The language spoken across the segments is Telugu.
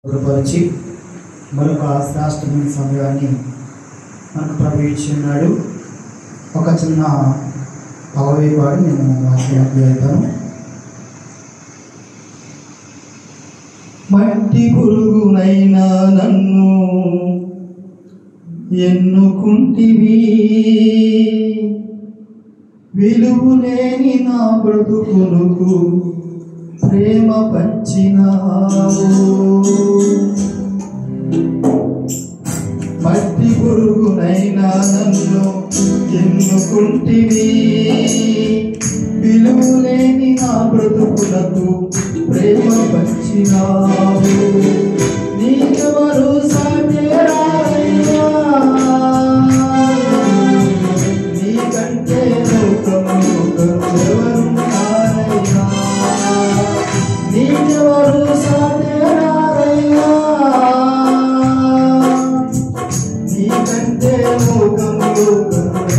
గురుపరిచి మరొక శ్రేష్టమైన సమయాన్ని మనకు ప్రవేశించున్నాడు. ఒక చిన్న పగవేపాడు నేను వాక్యాన్ని అవుతాను. మట్టి పురుగునైనా నన్ను ఎన్నుకుంటివి, విలువలేని నా బ్రతుకులకు ప్రేమ పంచినావు. మట్టి పురుగునైనా నన్ను ఎన్నుకుంటివి, విలువలేని నా బ్రతుకులకు ప్రేమ పంచినావు. నీకెవరు సాధ్యరాయ్యా, నీకంటే లోకములో ఎవరున్నారయ్యా. నీకెవరు సాధ్యరాయ్యా, నీకంటే లోకములో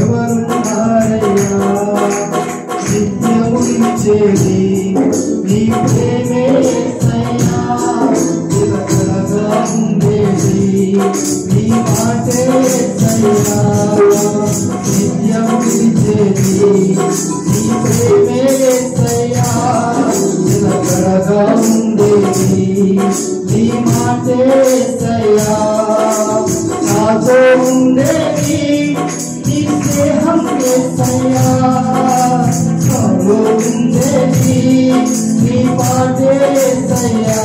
ఎవరున్నారయ్యా. నిత్యమునిచ్చేది నీ ప్రేమే యేసయ్యా, నిలకడగా ఉండేది నీ మాటే యేసయ్యా. నిత్యమునిచ్చేది నీ ప్రేమే యేసయ్యా, నిలకడగా ఉండేది నీ మాటే యేసయ్యా. నాతో ఉండేది నీ స్నేహం యేసయ్యా, నాలో ఉండేది నీ మాటే యేసయ్యా.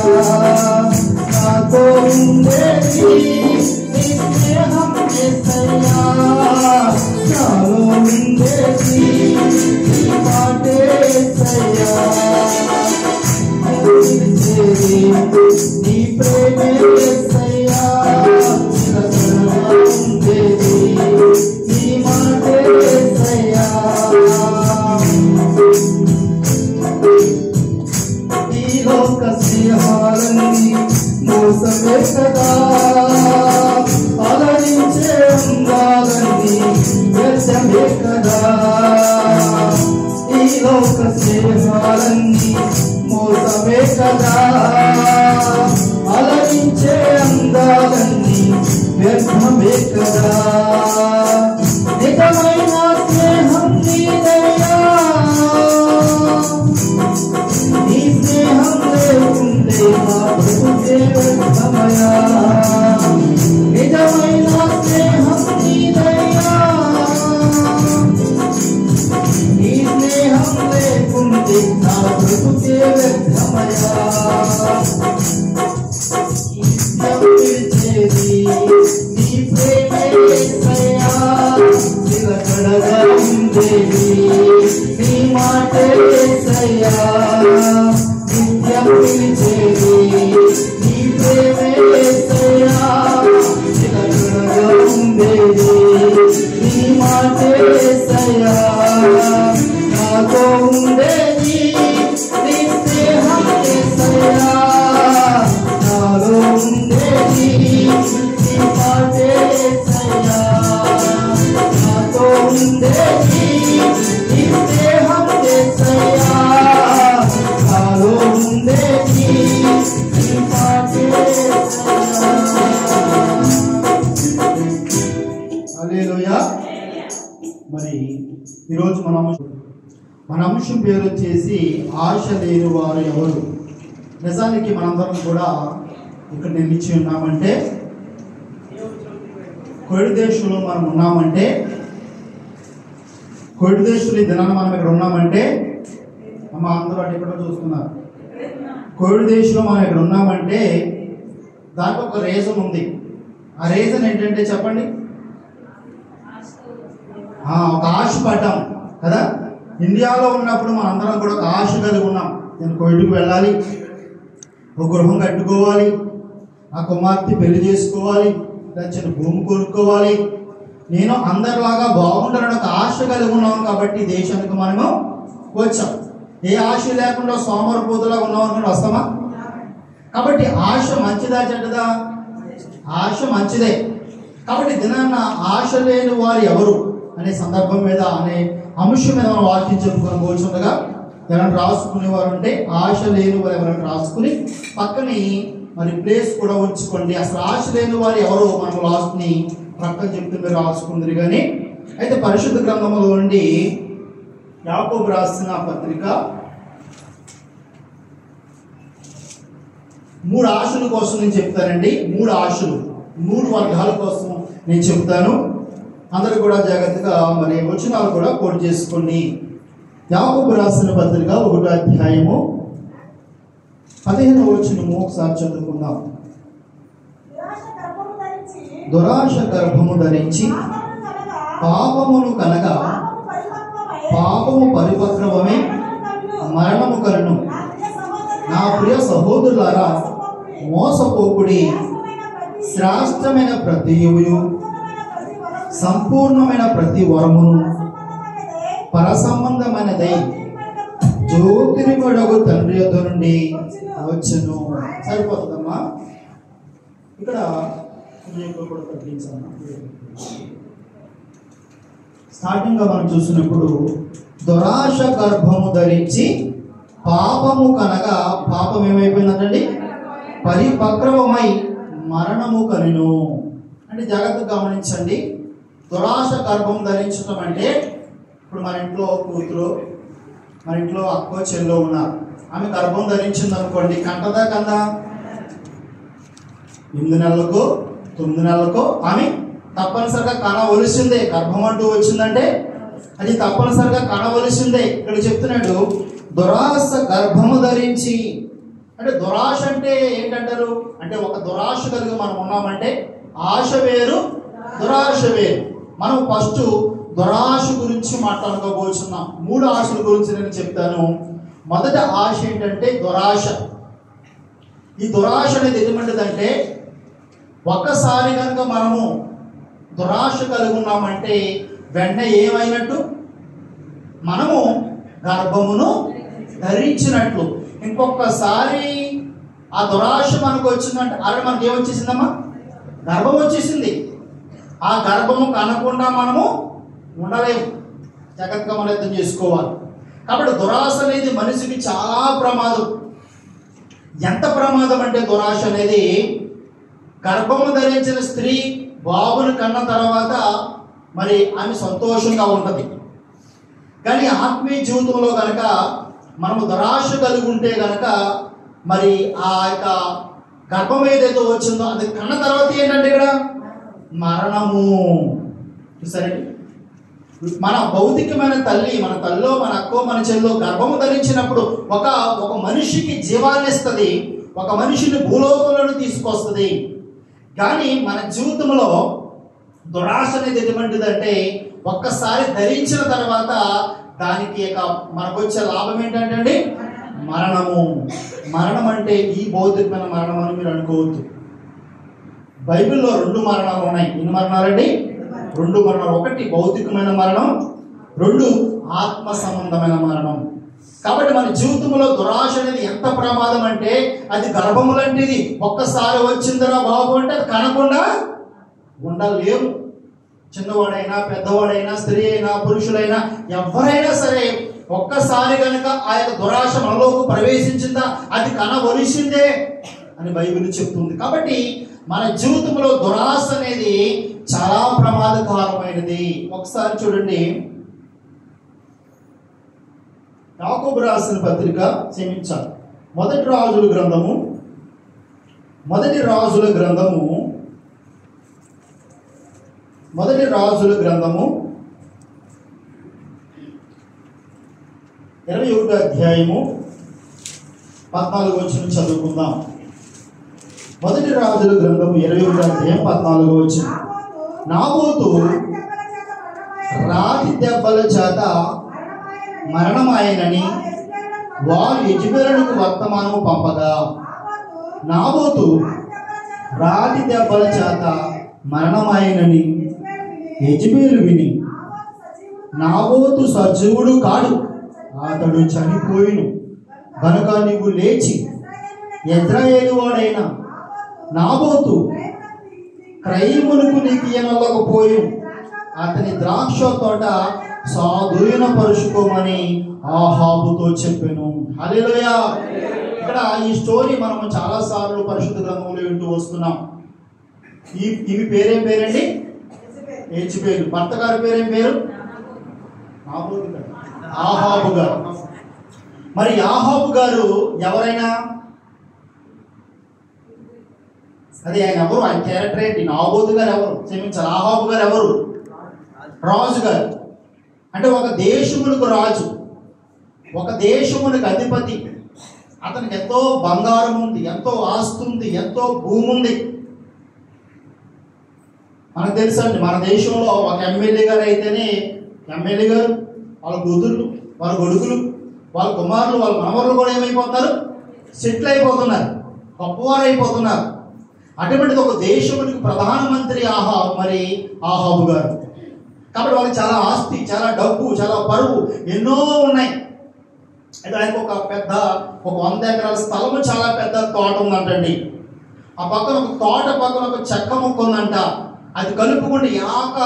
నాతో ఉండేది నీ స్నేహం యేసయ్యా, నాలో ఉండేది నీ మాటే యేసయ్యా. నీ ప్రేమే యేసయ్యా, నిలకడగా ఉండేది నీ మాటే యేసయ్యా. ఈ లోక స్నేహాలన్నీ మోసమే కదా, అలరించే అందాలన్నీ వ్యర్థమే కదా. ఈ లోక స్నేహాలన్నీ మోసమే కదా, అలరించే అందాలన్నీ వ్యర్థమే కదా. నిజమైన స్నేహం నీదయ్యా, నీ స్నేహం లేకుంటే నా బ్రతుకే వ్యర్థమయ్యా. నిజమైన స్నేహం నీదయ్యా, నీ స్నేహం లేకుంటే నా బ్రతుకే వ్యర్థమయ్యా. నిలిచేది నీ ప్రేమే యేసయ్యా, నిలకడగా ఉండేది నీ మాటే యేసయ్యా. నిత్యం నిలిచేది నీ ప్రేమే యేసయ్యా, నిలకడగా ఉండేది నీ మాటే యేసయ్యా. నాతో ఉండేది నీ స్నేహం యేసయ్యా, నాలో ఉండేది నీ మాటే యేసయ్యా. నాతో ఉండేది నీ స్నేహం యేసయ్యా, నాలో ఉండేది నీ మాటే యేసయ్యా. హల్లెలూయా. మరి ఈరోజు మన అంశం పేరు వచ్చేసి ఆశ లేని వారు ఎవరు. నిజానికి మనందరం కూడా ఇక్కడ నిలిచి ఉన్నామంటే, కొడి దేశంలో మనం ఉన్నామంటే, కొడి దేశంలో ఈ దినాన్ని మనం ఇక్కడ ఉన్నామంటే, అమ్మ అందరూ అటు ఇక్కడ చూస్తున్నారు. కొడి దేశంలో మనం ఇక్కడ ఉన్నామంటే దానికి ఒక రీజన్ ఉంది. ఆ రీజన్ ఏంటంటే చెప్పండి, ఒక ఆశ పడ్డాం కదా. ఇండియాలో ఉన్నప్పుడు మనందరం కూడా ఒక ఆశ కలిగి ఉన్నాం. నేను కోవిడ్కి వెళ్ళాలి, ఒక గృహం కట్టుకోవాలి, నా కుమార్తె పెళ్లి చేసుకోవాలి, చిన్న భూమి కొనుక్కోవాలి, నేను అందరిలాగా బాగుంటానని ఒక ఆశ కలిగి ఉన్నాం. కాబట్టి దేశానికి మనము వచ్చాం. ఏ ఆశ లేకుండా సోమరపోతులాగా ఉన్నాం అనుకుంటే వస్తామా? కాబట్టి ఆశ మంచిదా చెడ్డదా? ఆశ మంచిదే. కాబట్టి దినాన్న ఆశ లేని వారు ఎవరు అనే సందర్భం మీద అనే అంశం మీద మనం వాక్యం చెప్పుకొని కూర్చుండగా ఎవరైనా రాసుకునేవారు ఉంటే ఆశ లేని వారు ఎవరైనా రాసుకుని పక్కని మరి ప్లేస్ కూడా ఉంచుకోండి. అసలు ఆశ లేని వారు ఎవరు మనం లాస్ట్ని ప్రక్కన చెప్తే మీరు రాసుకుందరు. కానీ అయితే పరిశుద్ధ గ్రంథంలో నుండి యాకోబు రాసిన పత్రిక 3 ఆశల కోసం నేను చెప్తానండి. 3 ఆశలు, 3 వర్గాల కోసం నేను చెప్తాను. అందరూ కూడా జాగ్రత్తగా మరి వచనాలు కూడా కోట్ చేసుకోండి. యాకోబు రాసిన పత్రిక 1వ అధ్యాయము 15వ వచనము ఒకసారి చదువుకుందాం. దురాశ గర్భము ధరించి పాపమును కనగా పాపము పరిపక్వమే మరణము కలును. నా ప్రియ సహోదరులారా, మోసపోకుడి. శ్రేష్టమైన ప్రతి యువు సంపూర్ణమైన ప్రతి వరమును పరసంబంధమైనదై జ్యోతిర్మయుడగు తండ్రి యొద్ద నుండి వచ్చును. సరిపోతుందమ్మా. ఇక్కడ కూడా తగ్గించాను. స్టార్టింగ్ గా మనం చూసినప్పుడు దురాశ గర్భము ధరించి పాపము కనగా, పాపం ఏమైపోయిందంటండి? పరిపక్వమై మరణము కనును. అంటే జాగ్రత్తగా గమనించండి. దురాశ గర్భం ధరించడం అంటే, ఇప్పుడు మన ఇంట్లో కూతురు, మన ఇంట్లో అక్కో చెల్లో ఉన్నారు. ఆమె గర్భం ధరించింది అనుకోండి, కంటదా కందా? 8 నెలలకు 9 నెలలకు ఆమె తప్పనిసరిగా కనవలసిందే. గర్భం అంటూ వచ్చిందంటే అది తప్పనిసరిగా కనవలసిందే. ఇక్కడ చెప్తున్నాడు దురాశ గర్భము ధరించి. అంటే దురాశ అంటే ఏంటంటారు? అంటే ఒక దురాశ కలిగి మనం ఉన్నామంటే ఆశ వేరు, దురాశ వేరు. మనం ఫస్ట్ దురాశ గురించి మాట్లాడుకోబోతున్నాం. 3 ఆశల గురించి నేను చెప్తాను. మొదటి ఆశ ఏంటంటే దురాశ. ఈ దురాశ అనేది ఎటువంటిదంటే, ఒక్కసారి కనుక మనము దురాశ కలిగి ఉన్నామంటే వెంటనే ఏమైనట్టు? మనము గర్భమును ధరించినట్లు. ఇంకొకసారి ఆ దురాశ మనకు వచ్చిందంటే, అరే మనకి ఏమొచ్చేసిందమ్మా? గర్భం వచ్చేసింది. ఆ గర్భము కనకుండా మనము ఉండలేము. జాగ్రత్తగా మనం అర్థం చేసుకోవాలి. కాబట్టి దురాశ అనేది మనిషికి చాలా ప్రమాదం. ఎంత ప్రమాదం అంటే దురాశ అనేది, గర్భము ధరించిన స్త్రీ బాబుని కన్న తర్వాత మరి ఆమె సంతోషంగా ఉంటుంది. కానీ ఆత్మీయ జీవితంలో కనుక మనము దురాశ కలిగి ఉంటే కనుక మరి ఆ యొక్క గర్భం ఏదైతే వచ్చిందో అది కన్న తర్వాత ఏంటంటే ఇక్కడ మరణము. సరే, మన భౌతికమైన తల్లి, మన తల్లో, మన అక్కో, మన చెల్లో గర్భము ధరించినప్పుడు ఒక మనిషికి జీవాన్ని ఇస్తుంది, ఒక మనిషిని భూలోకంలోకి తీసుకొస్తుంది. కానీ మన జీవితంలో దురాశ అనేది ఎటువంటిదంటే, ఒక్కసారి ధరించిన తర్వాత దానికి మనకు వచ్చే లాభం ఏంటంటే మరణము. మరణం అంటే ఈ భౌతికమైన మరణం అని మీరు అనుకోవద్దు. బైబిల్లో 2 మరణాలు ఉన్నాయి. ఎన్ని మరణాలండి? 2 మరణాలు. ఒకటి భౌతికమైన మరణం, 2 ఆత్మ సంబంధమైన మరణం. కాబట్టి మన జీవితంలో దురాశ అనేది ఎంత ప్రమాదం అంటే, అది గర్భము లాంటిది. ఒక్కసారి వచ్చిందిరా బాబు అంటే అది కనకుండా ఉండలేము. చిన్నవాడైనా, పెద్దవాడైనా, స్త్రీ అయినా, పురుషులైనా, ఎవరైనా సరే ఒక్కసారి కనుక ఆ యొక్క దురాశ మనలోకి ప్రవేశించిందా అది కనవలసిందే అని బైబిల్ చెప్తుంది. కాబట్టి మన జీవితంలో దురాశ అనేది చాలా ప్రమాదకరమైనది. ఒకసారి చూడండి, యాకోబు రాసిన పత్రిక, క్షమించాలి, మొదటి రాజుల గ్రంథము 21వ అధ్యాయము 14వ వచనం చదువుకుందాం. మొదటి రాజుల గ్రంథము 21వ అధ్యాయం 14వ వచనం. నాబోతు రాతి దెబ్బల చేత మరణమాయనని వారు యెజెబెలునకు వర్తమానము పంపగా, నాబోతు రాతి దెబ్బల చేత మరణమాయనని యెజెబెలు విని, నాబోతు సజీవుడు కాడు, అతడు చనిపోయిను కనుక నీవు లేచి యెజ్రెయేలు వాడైన నాబోతు క్రయమునకు నీకు ఇయ్యనలేకపోయి అతని ద్రాక్ష తోట స్వాధీనపరుచుకోమని ఆహాబుతో చెప్పెను. హల్లెలూయా. ఇక్కడ ఈ స్టోరీ మనము చాలా సార్లు పరిశుద్ధ గ్రంథంలో వింటూ వస్తున్నాం. ఇవి పేరేం పేరండి? పేరు. భర్త గారి పేరేం పేరు? ఆహాబు గారు. మరి ఆహాబు గారు ఎవరైనా అదే ఆయన ఎవరు? ఆయన క్యారెక్టర్ ఏంటి? నాబోతు గారు ఎవరు? క్షమించాలి, ఆహాబు గారు ఎవరు? రాజు గారు. అంటే ఒక దేశమునకు రాజు, ఒక దేశమునకు అధిపతి. అతనికి ఎంతో బంగారం ఉంది, ఎంతో ఆస్తి ఉంది, ఎంతో భూమి ఉంది. మనకు తెలుసండి, మన దేశంలో ఒక ఎమ్మెల్యే గారు అయితేనే ఎమ్మెల్యే గారు, వాళ్ళ కూతుర్లు, వాళ్ళ కొడుకులు, వాళ్ళ కుమారులు, వాళ్ళ మనవరులు కూడా ఏమైపోతున్నారు? సెటిల్ అయిపోతున్నారు, గొప్పవారు అయిపోతున్నారు. అటువంటిది ఒక దేశమునికి ప్రధానమంత్రి ఆహాబు గారు. కాబట్టి వాళ్ళకి చాలా ఆస్తి, చాలా డబ్బు, చాలా పరువు ఎన్నో ఉన్నాయి. అయితే ఆయనకు ఒక 100 ఎకరాల స్థలము, చాలా పెద్ద తోట ఉందంటండి. ఆ పక్కన ఒక తోట పక్కన ఒక చెక్క మొక్క ఉందంట. అది కలుపుకుంటే యాక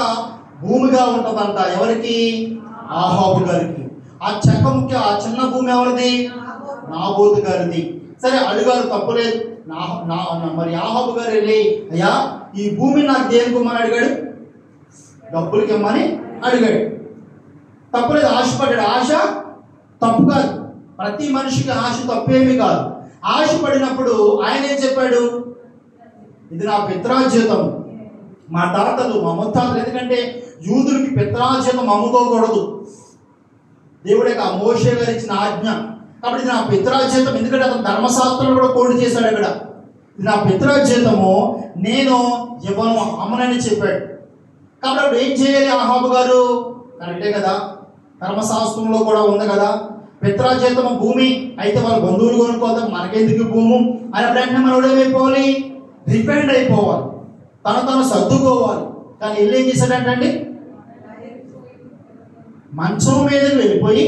భూమిగా ఉంటుందంట. ఎవరికి? ఆహాబు గారికి. ఆ చెక్క ముక్క, ఆ చిన్న భూమి ఎవరిది? నాబోతు గారిది. సరే, అడుగారు, తప్పులేదు. మరి ఆహాబు గారు వెళ్ళి, అయ్యా ఈ భూమి నాకు దేనికి ఇమ్మని అడిగాడు? డబ్బులకి ఇమ్మని అడిగాడు. తప్పులేదు, ఆశపడ్డాడు. ఆశ తప్పు కాదు, ప్రతి మనిషికి ఆశ తప్పేమీ కాదు. ఆశపడినప్పుడు ఆయన ఏం చెప్పాడు? ఇది నా పిత్రార్జితం, మా తాతలు, మా ముత్తాతలు. ఎందుకంటే యూదులకి పిత్రార్జితం అమ్ముకోకూడదు, దేవుడే ఆ మోషే గారు ఇచ్చిన ఆజ్ఞ. కాబట్టి ఇది నా పిత్రార్జితం. ఎందుకంటే అతను ధర్మశాస్త్రంలో కూడా కోడ్ చేశాడు అక్కడ. ఇది నా పిత్రార్జితము, నేను ఇవ్వను, అమ్మనని చెప్పాడు. కాబట్టి అప్పుడు ఏం చేయాలి ఆహాబు గారు? కరెక్టే కదా, ధర్మశాస్త్రంలో కూడా ఉంది కదా, పిత్రార్జితము భూమి అయితే వాళ్ళ బంధువులు కొనుక్కోదాం, మనకెందుకు భూము అని. అప్పుడంటే మనం ఏమైపోవాలి? రిపెండ్ అయిపోవాలి, తను సర్దుకోవాలి. కానీ ఇల్లు ఏం చేశాడంటండి? మంచం మీదకి వెళ్ళిపోయి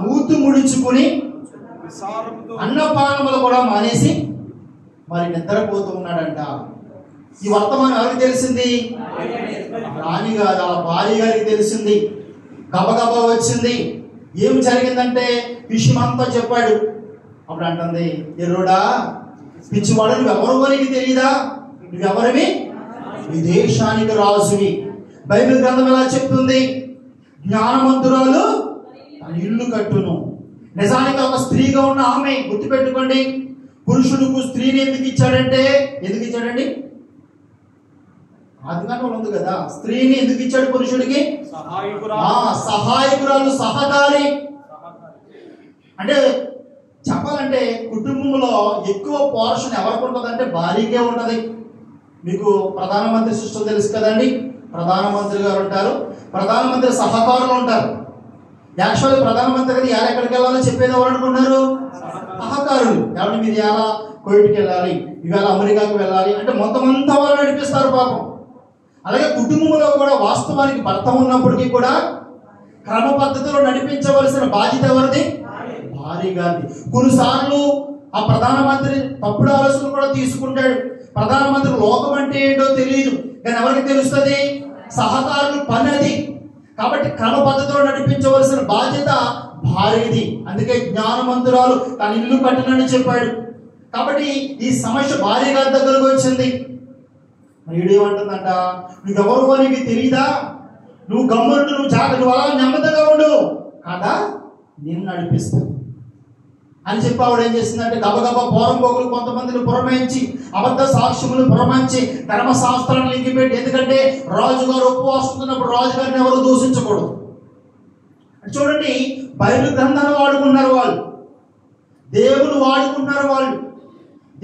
మూతు ముడుచుకుని అన్నపానములు కూడా మానేసి మరి నిద్రపోతూ ఉన్నాడంట. ఈ వర్తమానం ఎవరికి తెలిసింది? రాణి గారు, ఆ భార్య గారికి తెలిసింది. గబగబా వచ్చింది. ఏం జరిగిందంటే విషయం అంతా చెప్పాడు. అప్పుడు అంటుంది, ఎర్రోడా పిచ్చివాడు, నువ్వెవరు నీకు తెలియదా? నువ్వెవరివి? ఈ దేశానికి రాజువి. బైబిల్ గ్రంథం ఎలా చెప్తుంది? జ్ఞానవంతురాలు తన ఇల్లు కట్టును. నిజానికి ఒక స్త్రీగా ఉన్న ఆమె, గుర్తుపెట్టుకోండి, పురుషుడుకు స్త్రీని ఎందుకు ఇచ్చాడంటే, ఎందుకు ఇచ్చాడండి? ఆదికాండంలో ఉంది కదా, స్త్రీని ఎందుకు ఇచ్చాడు పురుషుడికి? సహాయకురాలు, సహకారి. అంటే చెప్పాలంటే కుటుంబంలో ఎక్కువ పోర్షన్ ఎవరికి ఉంటుంది అంటే భార్యకే ఉంటుంది. మీకు ప్రధానమంత్రి సిస్టమ్ తెలుసు కదండి. ప్రధానమంత్రి గారు ఉంటారు, ప్రధానమంత్రి సహకారులు ఉంటారు. యాక్చువల్లీ ప్రధానమంత్రి గారు ఎక్కడికి వెళ్ళాలో చెప్పేది ఎవరు అనుకున్నారు? సహకారులు. ఎవరి మీరు ఎలా కోవిడ్కి వెళ్ళాలి, ఇవాళ అమెరికాకు వెళ్ళాలి అంటే మొత్తం అంతా వాళ్ళు నడిపిస్తారు పాపం. అలాగే కుటుంబంలో కూడా వాస్తవానికి భర్త ఉన్నప్పటికీ కూడా క్రమ పద్ధతిలో నడిపించవలసిన బాధ్యత ఎవరిది? భార్య గారిది. కొన్నిసార్లు ఆ ప్రధానమంత్రి తప్పుడు ఆలోచనలు కూడా తీసుకుంటాడు. ప్రధానమంత్రి లోకం అంటే ఏంటో తెలియదు, కానీ ఎవరికి తెలుస్తుంది? సహకారులు పని అది. కాబట్టి క్రమ పద్ధతిలో నడిపించవలసిన బాధ్యత భార్యది. అందుకే జ్ఞానవంతురాలు తన ఇల్లు కట్టనని చెప్పాడు. కాబట్టి ఈ సమస్య భార్య గారి దగ్గరకు వచ్చింది. మరి ఏమంటుందంట, నువ్వెవరు నీకు తెలియదా? నువ్వు గమ్మునుండు, నువ్వు అలా నెమ్మదిగా ఉండు కాదా, నేను నడిపిస్తాను అని చెప్పి ఆవిడ ఏం చేసిందంటే గబగబా పోరంపోకులు కొంతమందిని పురమాయించి, అబద్ధ సాక్ష్యములు పురమాయించి, ధర్మశాస్త్రాన్ని లింకిపెట్టి. ఎందుకంటే రాజుగారు ఉపవాసిస్తున్నప్పుడు రాజుగారిని ఎవరు దూషించకూడదు. చూడండి, బైబిల్ గ్రంథాన్ని వాడుకున్నారు వాళ్ళు, దేవుని వాడుకుంటున్నారు వాళ్ళు,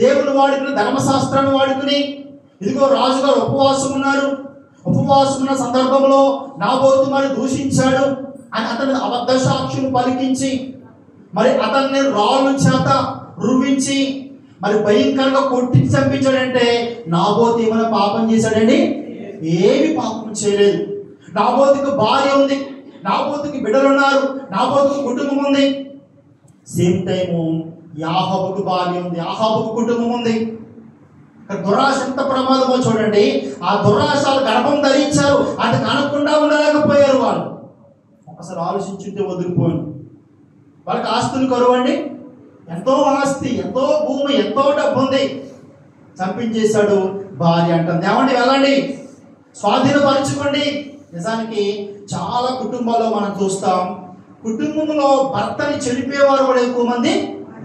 దేవుని వాడుకుని ధర్మశాస్త్రాన్ని వాడుకుని. ఇదిగో రాజుగారు ఉపవాసం ఉన్నారు, ఉపవాసం ఉన్న సందర్భంలో నాబోతు మరి దూషించాడు అని అతని అబద్ధ సాక్ష్యం పలికించి, మరి అతన్ని రాళ్ళు చేత రువించి మరి భయంకరంగా కొట్టి చంపించాడంటే నాబోతు ఏమైనా పాపం చేశాడండి? ఏమి పాపం చేయలేదు. నాబోతుకి భార్య ఉంది, నాబోతుకి బిడ్డలు ఉన్నారు, నాబోతుకి కుటుంబం ఉంది. సేమ్ టైము యాహాబుకు భార్య ఉంది, యాహాబుకు కుటుంబం ఉంది. దురాశ ఎంత ప్రమాదమో చూడండి. ఆ దురాశలు గర్భం ధరించారు, అది కనకుండా ఉండలేకపోయారు వాళ్ళు. ఒకసారి ఆలోచించుంటే వదిలిపోయింది. వాళ్ళకి ఆస్తులు కరువు అండి, ఎంతో ఆస్తి, ఎంతో భూమి, ఎంతో డబ్బు ఉంది, చంపించేశాడు భార్య అంటుంది. ఏమండి, వెళ్ళండి, స్వాధీనపరచుకోండి. నిజానికి చాలా కుటుంబాల్లో మనం చూస్తాం, కుటుంబంలో భర్తని చెడిపోయేవారు కూడా ఎక్కువ మంది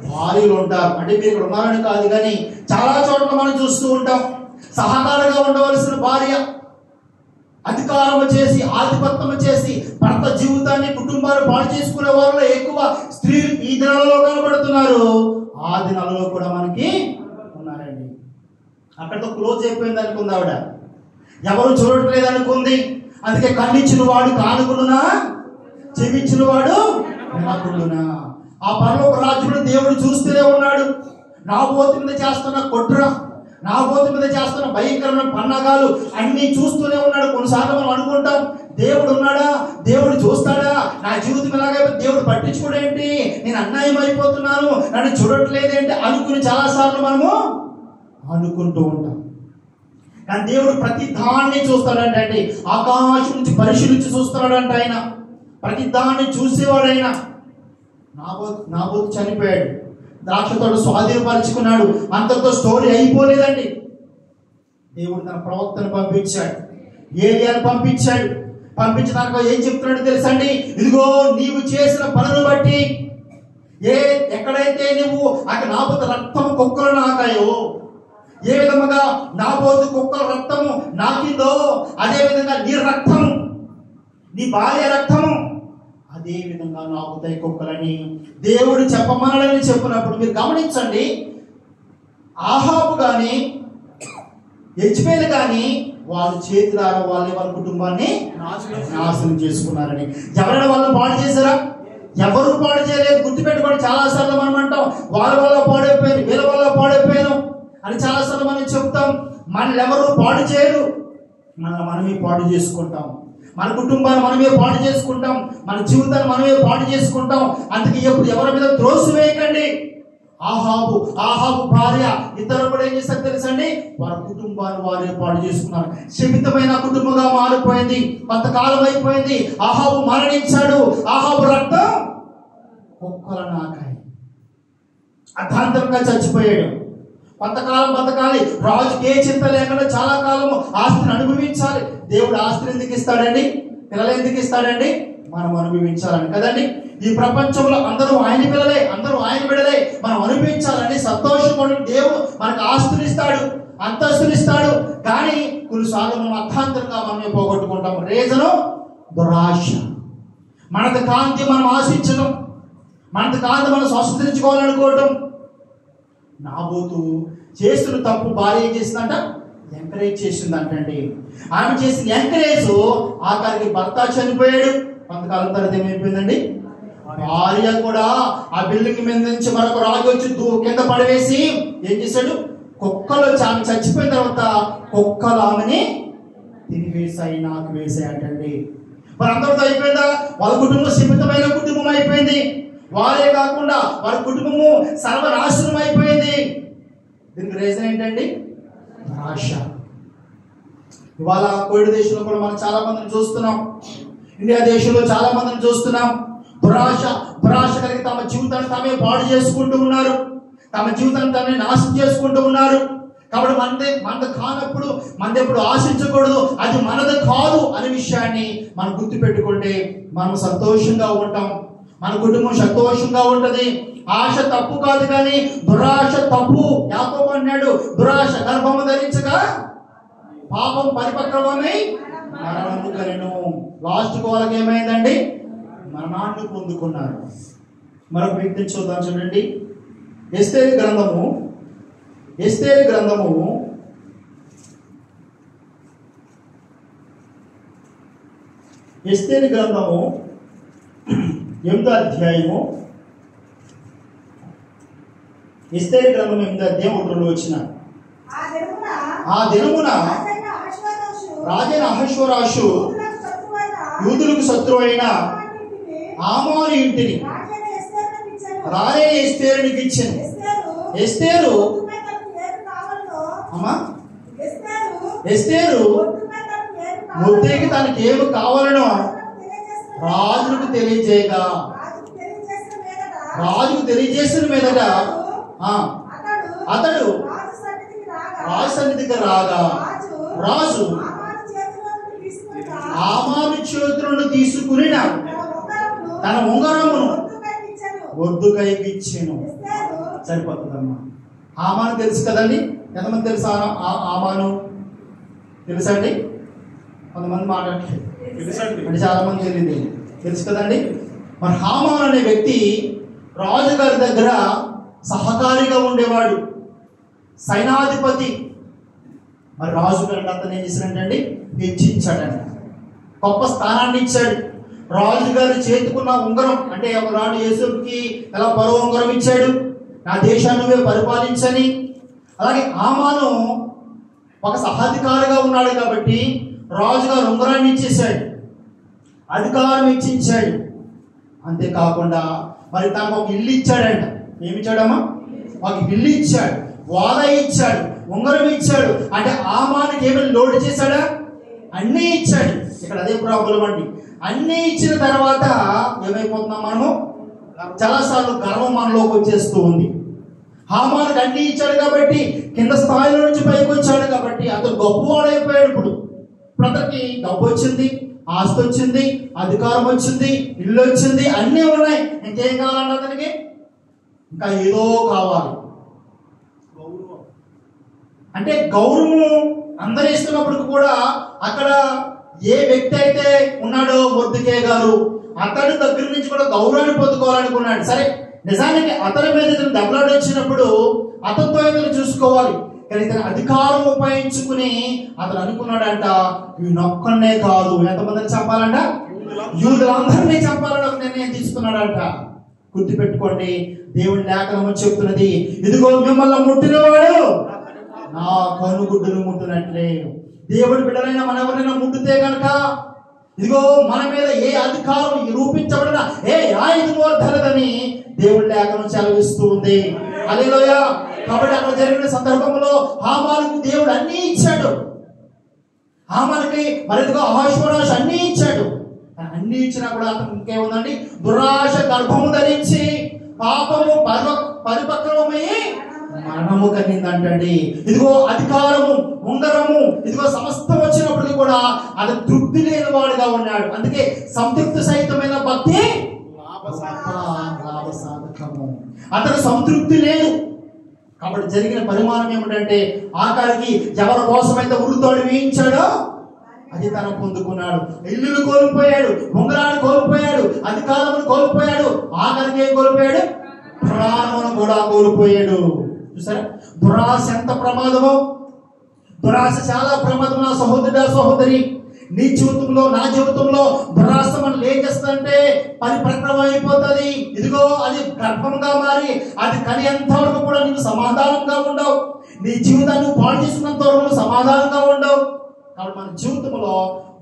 భార్యలు ఉంటారు. అంటే మీరు ఇక్కడ ఉన్నారని కాదు, కానీ చాలా చోట్ల మనం చూస్తూ ఉంటాం. సహకారంగా ఉండవలసిన భార్య అధికారం చేసి, ఆధిపత్యం చేసి భర్త జీవితాన్ని, కుటుంబాన్ని పాడు చేసుకునే వారిలో ఎక్కువ స్త్రీలు ఈ దినాలలో కనబడుతున్నారు. ఆ దినాలలో కూడా మనకి ఉన్నారండి. అక్కడితో క్లోజ్ అయిపోయింది అనుకుంది ఆవిడ, ఎవరు చూడట్లేదు అనుకుంది. అందుకే కన్నిచ్చిన వాడు కానుకున్నా, చెవిచ్చిన వాడు వినకున్నా. ఆ పరలోక రాజ్యంలో దేవుడు చూస్తూనే ఉన్నాడు. నాబోతు మీద చేస్తున్న కుట్ర, నాబోతు మీద చేస్తున్న భయంకరమైన పన్నాగాలు అన్ని చూస్తూనే ఉన్నాడు. కొన్నిసార్లు మనం అనుకుంటాం, దేవుడు ఉన్నాడా, దేవుడు చూస్తాడా, నా జీవితం ఎలాగైతే దేవుడు పట్టించుకోడేంటి, నేను అన్యాయం అయిపోతున్నాను, నన్ను చూడట్లేదేంటి అనుకుని చాలాసార్లు మనము అనుకుంటూ ఉంటాం. కానీ దేవుడు ప్రతి దాన్ని చూస్తాడంటే, ఆకాశం నుంచి పరిశీలించి చూస్తున్నాడంట. ఆయన ప్రతి దాన్ని చూసేవాడైనా. నాబోతు చనిపోయాడు, ద్రాక్ష తోట స్వాధీనపరుచుకున్నాడు, అంతతో స్టోరీ అయిపోలేదండి. దేవుడు తన ప్రవక్తను పంపించాడు, ఏలియాను పంపించాడు. పంపించడానికి ఏం చెప్తున్నాడు తెలుసండి, ఇదిగో నీవు చేసిన పనులు బట్టి ఎక్కడైతే నువ్వు అక్కడ నాబోతు రక్తము కుక్కలు నాకాయో, ఏ విధముగా నాబోతు కుక్కల రక్తము నాకిందో, అదే విధంగా నీ రక్తము, నీ భార్య రక్తము అదే విధంగా నాకుతాయి కుక్కలని దేవుడు చెప్పమనని చెప్పినప్పుడు మీరు గమనించండి, ఆహాబు కానీ యెజ్బేలు కానీ వాళ్ళ చేతులారా వాళ్ళ కుటుంబాన్ని నాశనం చేసుకున్నారని. ఎవరైనా వాళ్ళు పాడు చేశారా? ఎవరు పాడు చేయలేదు. గుర్తుపెట్టుకోండి, చాలాసార్లు మనం అంటాం వాళ్ళ వల్ల పాడైపోయాను, వీళ్ళ వల్ల పాడైపోయాను అని చాలాసార్లు మనం చెప్తాం. మనల్ని ఎవరు పాడు చేయరు, మనమే పాడు చేసుకుంటాం. మన కుటుంబాన్ని మనమే పాడు చేసుకుంటాం, మన జీవితాన్ని మనమే పాడు చేసుకుంటాం. అందుకే ఎప్పుడు ఎవరి మీద త్రోసి వేయకండి. ఆహాబు భార్య ఇద్దరు కూడా ఏం చేస్తారు తెలుసండి, వారి కుటుంబాన్ని వారే పాడు చేసుకున్నారు. శపితమైన కుటుంబంగా మారిపోయింది, కొంతకాలం అయిపోయింది. ఆహాబు మరణించాడు, ఆహాబు రక్తం కుక్కల నాకాయి, అర్ధాంతరంగా చచ్చిపోయాడు. కొంతకాలం బతకాలి, రాజుకి ఏ చింత లేకుండా చాలా కాలం ఆస్తిని అనుభవించాలి. దేవుడు ఆస్తిని ఎందుకు ఇస్తాడండి, పిల్లలు ఎందుకు ఇస్తాడండి, మనం అనుభవించాలని కదండి. ఈ ప్రపంచంలో అందరూ ఆయన పిల్లలే, అందరూ ఆయన బిడ్డలే, మనం అనుభవించాలని సంతోషంగా దేవుడు మనకు ఆస్తులు ఇస్తాడు, అంతస్తులు ఇస్తాడు. కానీ కొన్నిసార్లు మనం అర్థాంతరంగా మనమే పోగొట్టుకుంటాం. రీజను దురాశ, మనది కాంతి మనం ఆశించడం, మనది కాంతి మనం స్వస్థరించుకోవాలనుకోవటం. నాబోతు చేస్తున్న తప్పు భార్య ఏం చేసిందంట, ఎంకరేజ్ చేసిందంటండి. ఆమె చేసిన ఎంకరేజ్ ఆఖరికి భర్త చనిపోయాడు. కొంతకాలం తర్వాత ఏమైపోయిందండి, భార్య కూడా ఆ బిల్డింగ్ మీద నుంచి మరొక రాజు వచ్చి కింద పడవేసి ఏం చేశాడు, కుక్కలు వచ్చి ఆమె చచ్చిపోయిన తర్వాత కుక్కలు ఆమెని తినివేశాయి, నాకు వేసాయి అంటండి. మరి అందరితో అయిపోయిందా? వాళ్ళ కుటుంబం సీమితమైన కుటుంబం అయిపోయింది. వారే కాకుండా వారి కుటుంబము సర్వనాశనం అయిపోయింది. దీనికి రీజన్ ఏంటండి, ఆశ. ఇవాళ కోవిడ్ దేశంలో కూడా మనం చాలా మందిని చూస్తున్నాం, ఇండియా దేశంలో చాలా మందిని చూస్తున్నాం. దురాశ కలిగి తమ జీవితాన్ని తామే పాడు చేసుకుంటూ ఉన్నారు, తమ జీవితాన్ని తామే నాశనం చేసుకుంటూ ఉన్నారు. కాబట్టి మనది కానప్పుడు మనది ఎప్పుడు ఆశించకూడదు, అది మనది కాదు అనే విషయాన్ని మనం గుర్తు పెట్టుకుంటే మనం సంతోషంగా ఉంటాం, మన కుటుంబం సంతోషంగా ఉంటది. ఆశ తప్పు కాదు, కానీ దురాశ తప్పు. యాకోబు అన్నాడు, దురాశ గర్భము ధరించగా పాపం పరిపక్వమై మరణము కలెను. లాస్ట్ వాళ్ళకి ఏమైందండి, మరణాన్ని పొందుకున్నారు. మరొక వ్యక్తిని చూద్దాం, చూడండి. ఎస్తేరు గ్రంథము 8వ అధ్యాయము, ఎస్తేరు గ్రంథం 8వ అధ్యాయం 1-2 వచ్చిన. ఆ దినమున రాజైన అహష్వేరోషు యూదులకు శత్రువైన హామాను ఇంటిని రాజైన ఎస్తేరునికి ఇచ్చెను. ఎస్తేరు మొర్దెకై తనకి ఏమి కావాలనో రాజులకు తెలియజేయగా రాజుకు తెలియజేసిన మీదట అతడు రాజు సన్నిధికి రాగా రాజు హామాను చేతి నుండి తీసుకుని తన ఉంగరమును మొర్దెకైకి ఇచ్చెను. సరిపోతుందమ్మా. హామాను తెలుసు కదండి. ఎంతమంది తెలుసు హామాను? తెలుసా అండి? కొంతమంది మాట్లాడలేదు అంటే చాలా మంది తెలియదు. తెలుసు కదండి. మరి హామాను అనే వ్యక్తి రాజుగారి దగ్గర సహకారిగా ఉండేవాడు, సైనాధిపతి. మరి రాజుగారి అతను ఏం చేశాడంటండి? హెచ్చించాడంట, గొప్ప స్థానాన్ని ఇచ్చాడు. రాజుగారి చేతుకున్న ఉంగరం అంటే ఒకనాడు యేసుకి ఎలా పరో ఉంగరం ఇచ్చాడు, నా దేశాన్ని నువ్వే పరిపాలించని. అలాగే హామాను ఒక సహాధికారిగా ఉన్నాడు కాబట్టి రాజుగారు ఉంగరాన్ని ఇచ్చేశాడు, అధికారం ఇచ్చించాడు. అంతేకాకుండా మరి తనకు ఒక ఇల్లు ఇచ్చాడంట. ఏమిచ్చాడమ్మా? ఒక ఇల్లు ఇచ్చాడు, వాద ఇచ్చాడు, ఉంగరం ఇచ్చాడు. అంటే హామానుకి ఏమైనా లోటు చేశాడా? అన్నీ ఇచ్చాడు. ఇక్కడ అదే ప్రాబ్లం అండి. అన్నీ ఇచ్చిన తర్వాత ఏమైపోతున్నాం మనము? చాలాసార్లు గర్వం మనలోకి వచ్చేస్తూ ఉంది. హామానుకి అన్నీ ఇచ్చాడు కాబట్టి, కింద స్థాయిలో నుంచి పైకి వచ్చాడు కాబట్టి అతను గొప్పవాడైపోయాడు. ఇప్పుడు అతనికి డబ్బు వచ్చింది, ఆస్తి వచ్చింది, అధికారం వచ్చింది, ఇల్లు వచ్చింది, అన్నీ ఉన్నాయి. ఇంకేం కావాలంటే అతనికి ఇంకా ఏదో కావాలి. అంటే గౌరవం అందరూ ఇస్తున్నప్పటికి కూడా అక్కడ ఏ వ్యక్తి అయితే ఉన్నాడో మొర్దెకై గారు, అతడి దగ్గర నుంచి కూడా గౌరవాన్ని పొందుకోవాలనుకున్నాడు. సరే, నిజానికి అతని మీద ఇతను దెబ్బలాడి వచ్చినప్పుడు అతనితో ఇతను చూసుకోవాలి. కానీ ఇతను అధికారం ఉపయోగించుకుని అతను అనుకున్నాడంట, వీనొక్కనే కాదు, ఎంతమందిని చంపాలంట? యూదులందరినీ చంపాలని ఒక నిర్ణయం తీసుకున్నాడంట. గుర్తుపెట్టుకోండి, దేవుని లేఖనం చెప్తున్నది, ఇదిగో మిమ్మల్ని ముట్టినవాడు నా కనుగుడ్డును ముట్టినట్లే. దేవుడి బిడ్డలైన మన ఎవరైనా ముట్టితే కనుక ఇదిగో మన మీద ఏ అధికారం రూపించబడిన ఏ ఆయుధం వర్ధలదని దేవుడి లేఖనం సెలవిస్తూ ఉంది. హల్లెలూయా. కాబట్టి అక్కడ జరిగిన సందర్భంలో హామానుకు దేవుడు అన్నీ ఇచ్చాడు. హామానుకి మరిదిగా అహష్వేరోషు అన్నీ ఇచ్చాడు. అన్నీ ఇచ్చినా కూడా అతను ఇంకేముందండి? దురాశ గర్భము ధరించి పాపము పరిపక్వమయ్యి మరణము కలిగిందంటండి. ఇదిగో అధికారము, ఉంగరము, ఇదిగో సమస్తం వచ్చినప్పటికీ కూడా అది తృప్తి లేని వాడుగా ఉన్నాడు. అందుకే సంతృప్తి సహితమైన భక్తి లాభసాధకము. అతను సంతృప్తి లేదు. కాబట్టి జరిగిన పరిమాణం ఏమిటంటే ఆఖరికి ఎవరి కోసమైతే ఉరుతోడు వేయించాడో అది తను పొందుకున్నాడు. ఇల్లును కోల్పోయాడు, ఉంగరాన్ని కోల్పోయాడు, అధికారమును కోల్పోయాడు, ఆఖరికి ఏం కోల్పోయాడు? ప్రాణమును కూడా కోల్పోయాడు. చూసారా దురాశ ఎంత ప్రమాదమో? దురాశ చాలా ప్రమాదం. నా సహోదరుడా, సహోదరి, నీ జీవితంలో, నా జీవితంలో దురాశ మనం ఏం చేస్తుందంటే పరిప్రక్రమ అయిపోతుంది. ఇదిగో అది గర్భంగా మారి అది కలియంత వరకు కూడా నీకు సమాధానంగా ఉండవు. నీ జీవితాన్ని పాడు చేసుకున్నంత వరకు సమాధానంగా ఉండవు. కాబట్టి మన జీవితంలో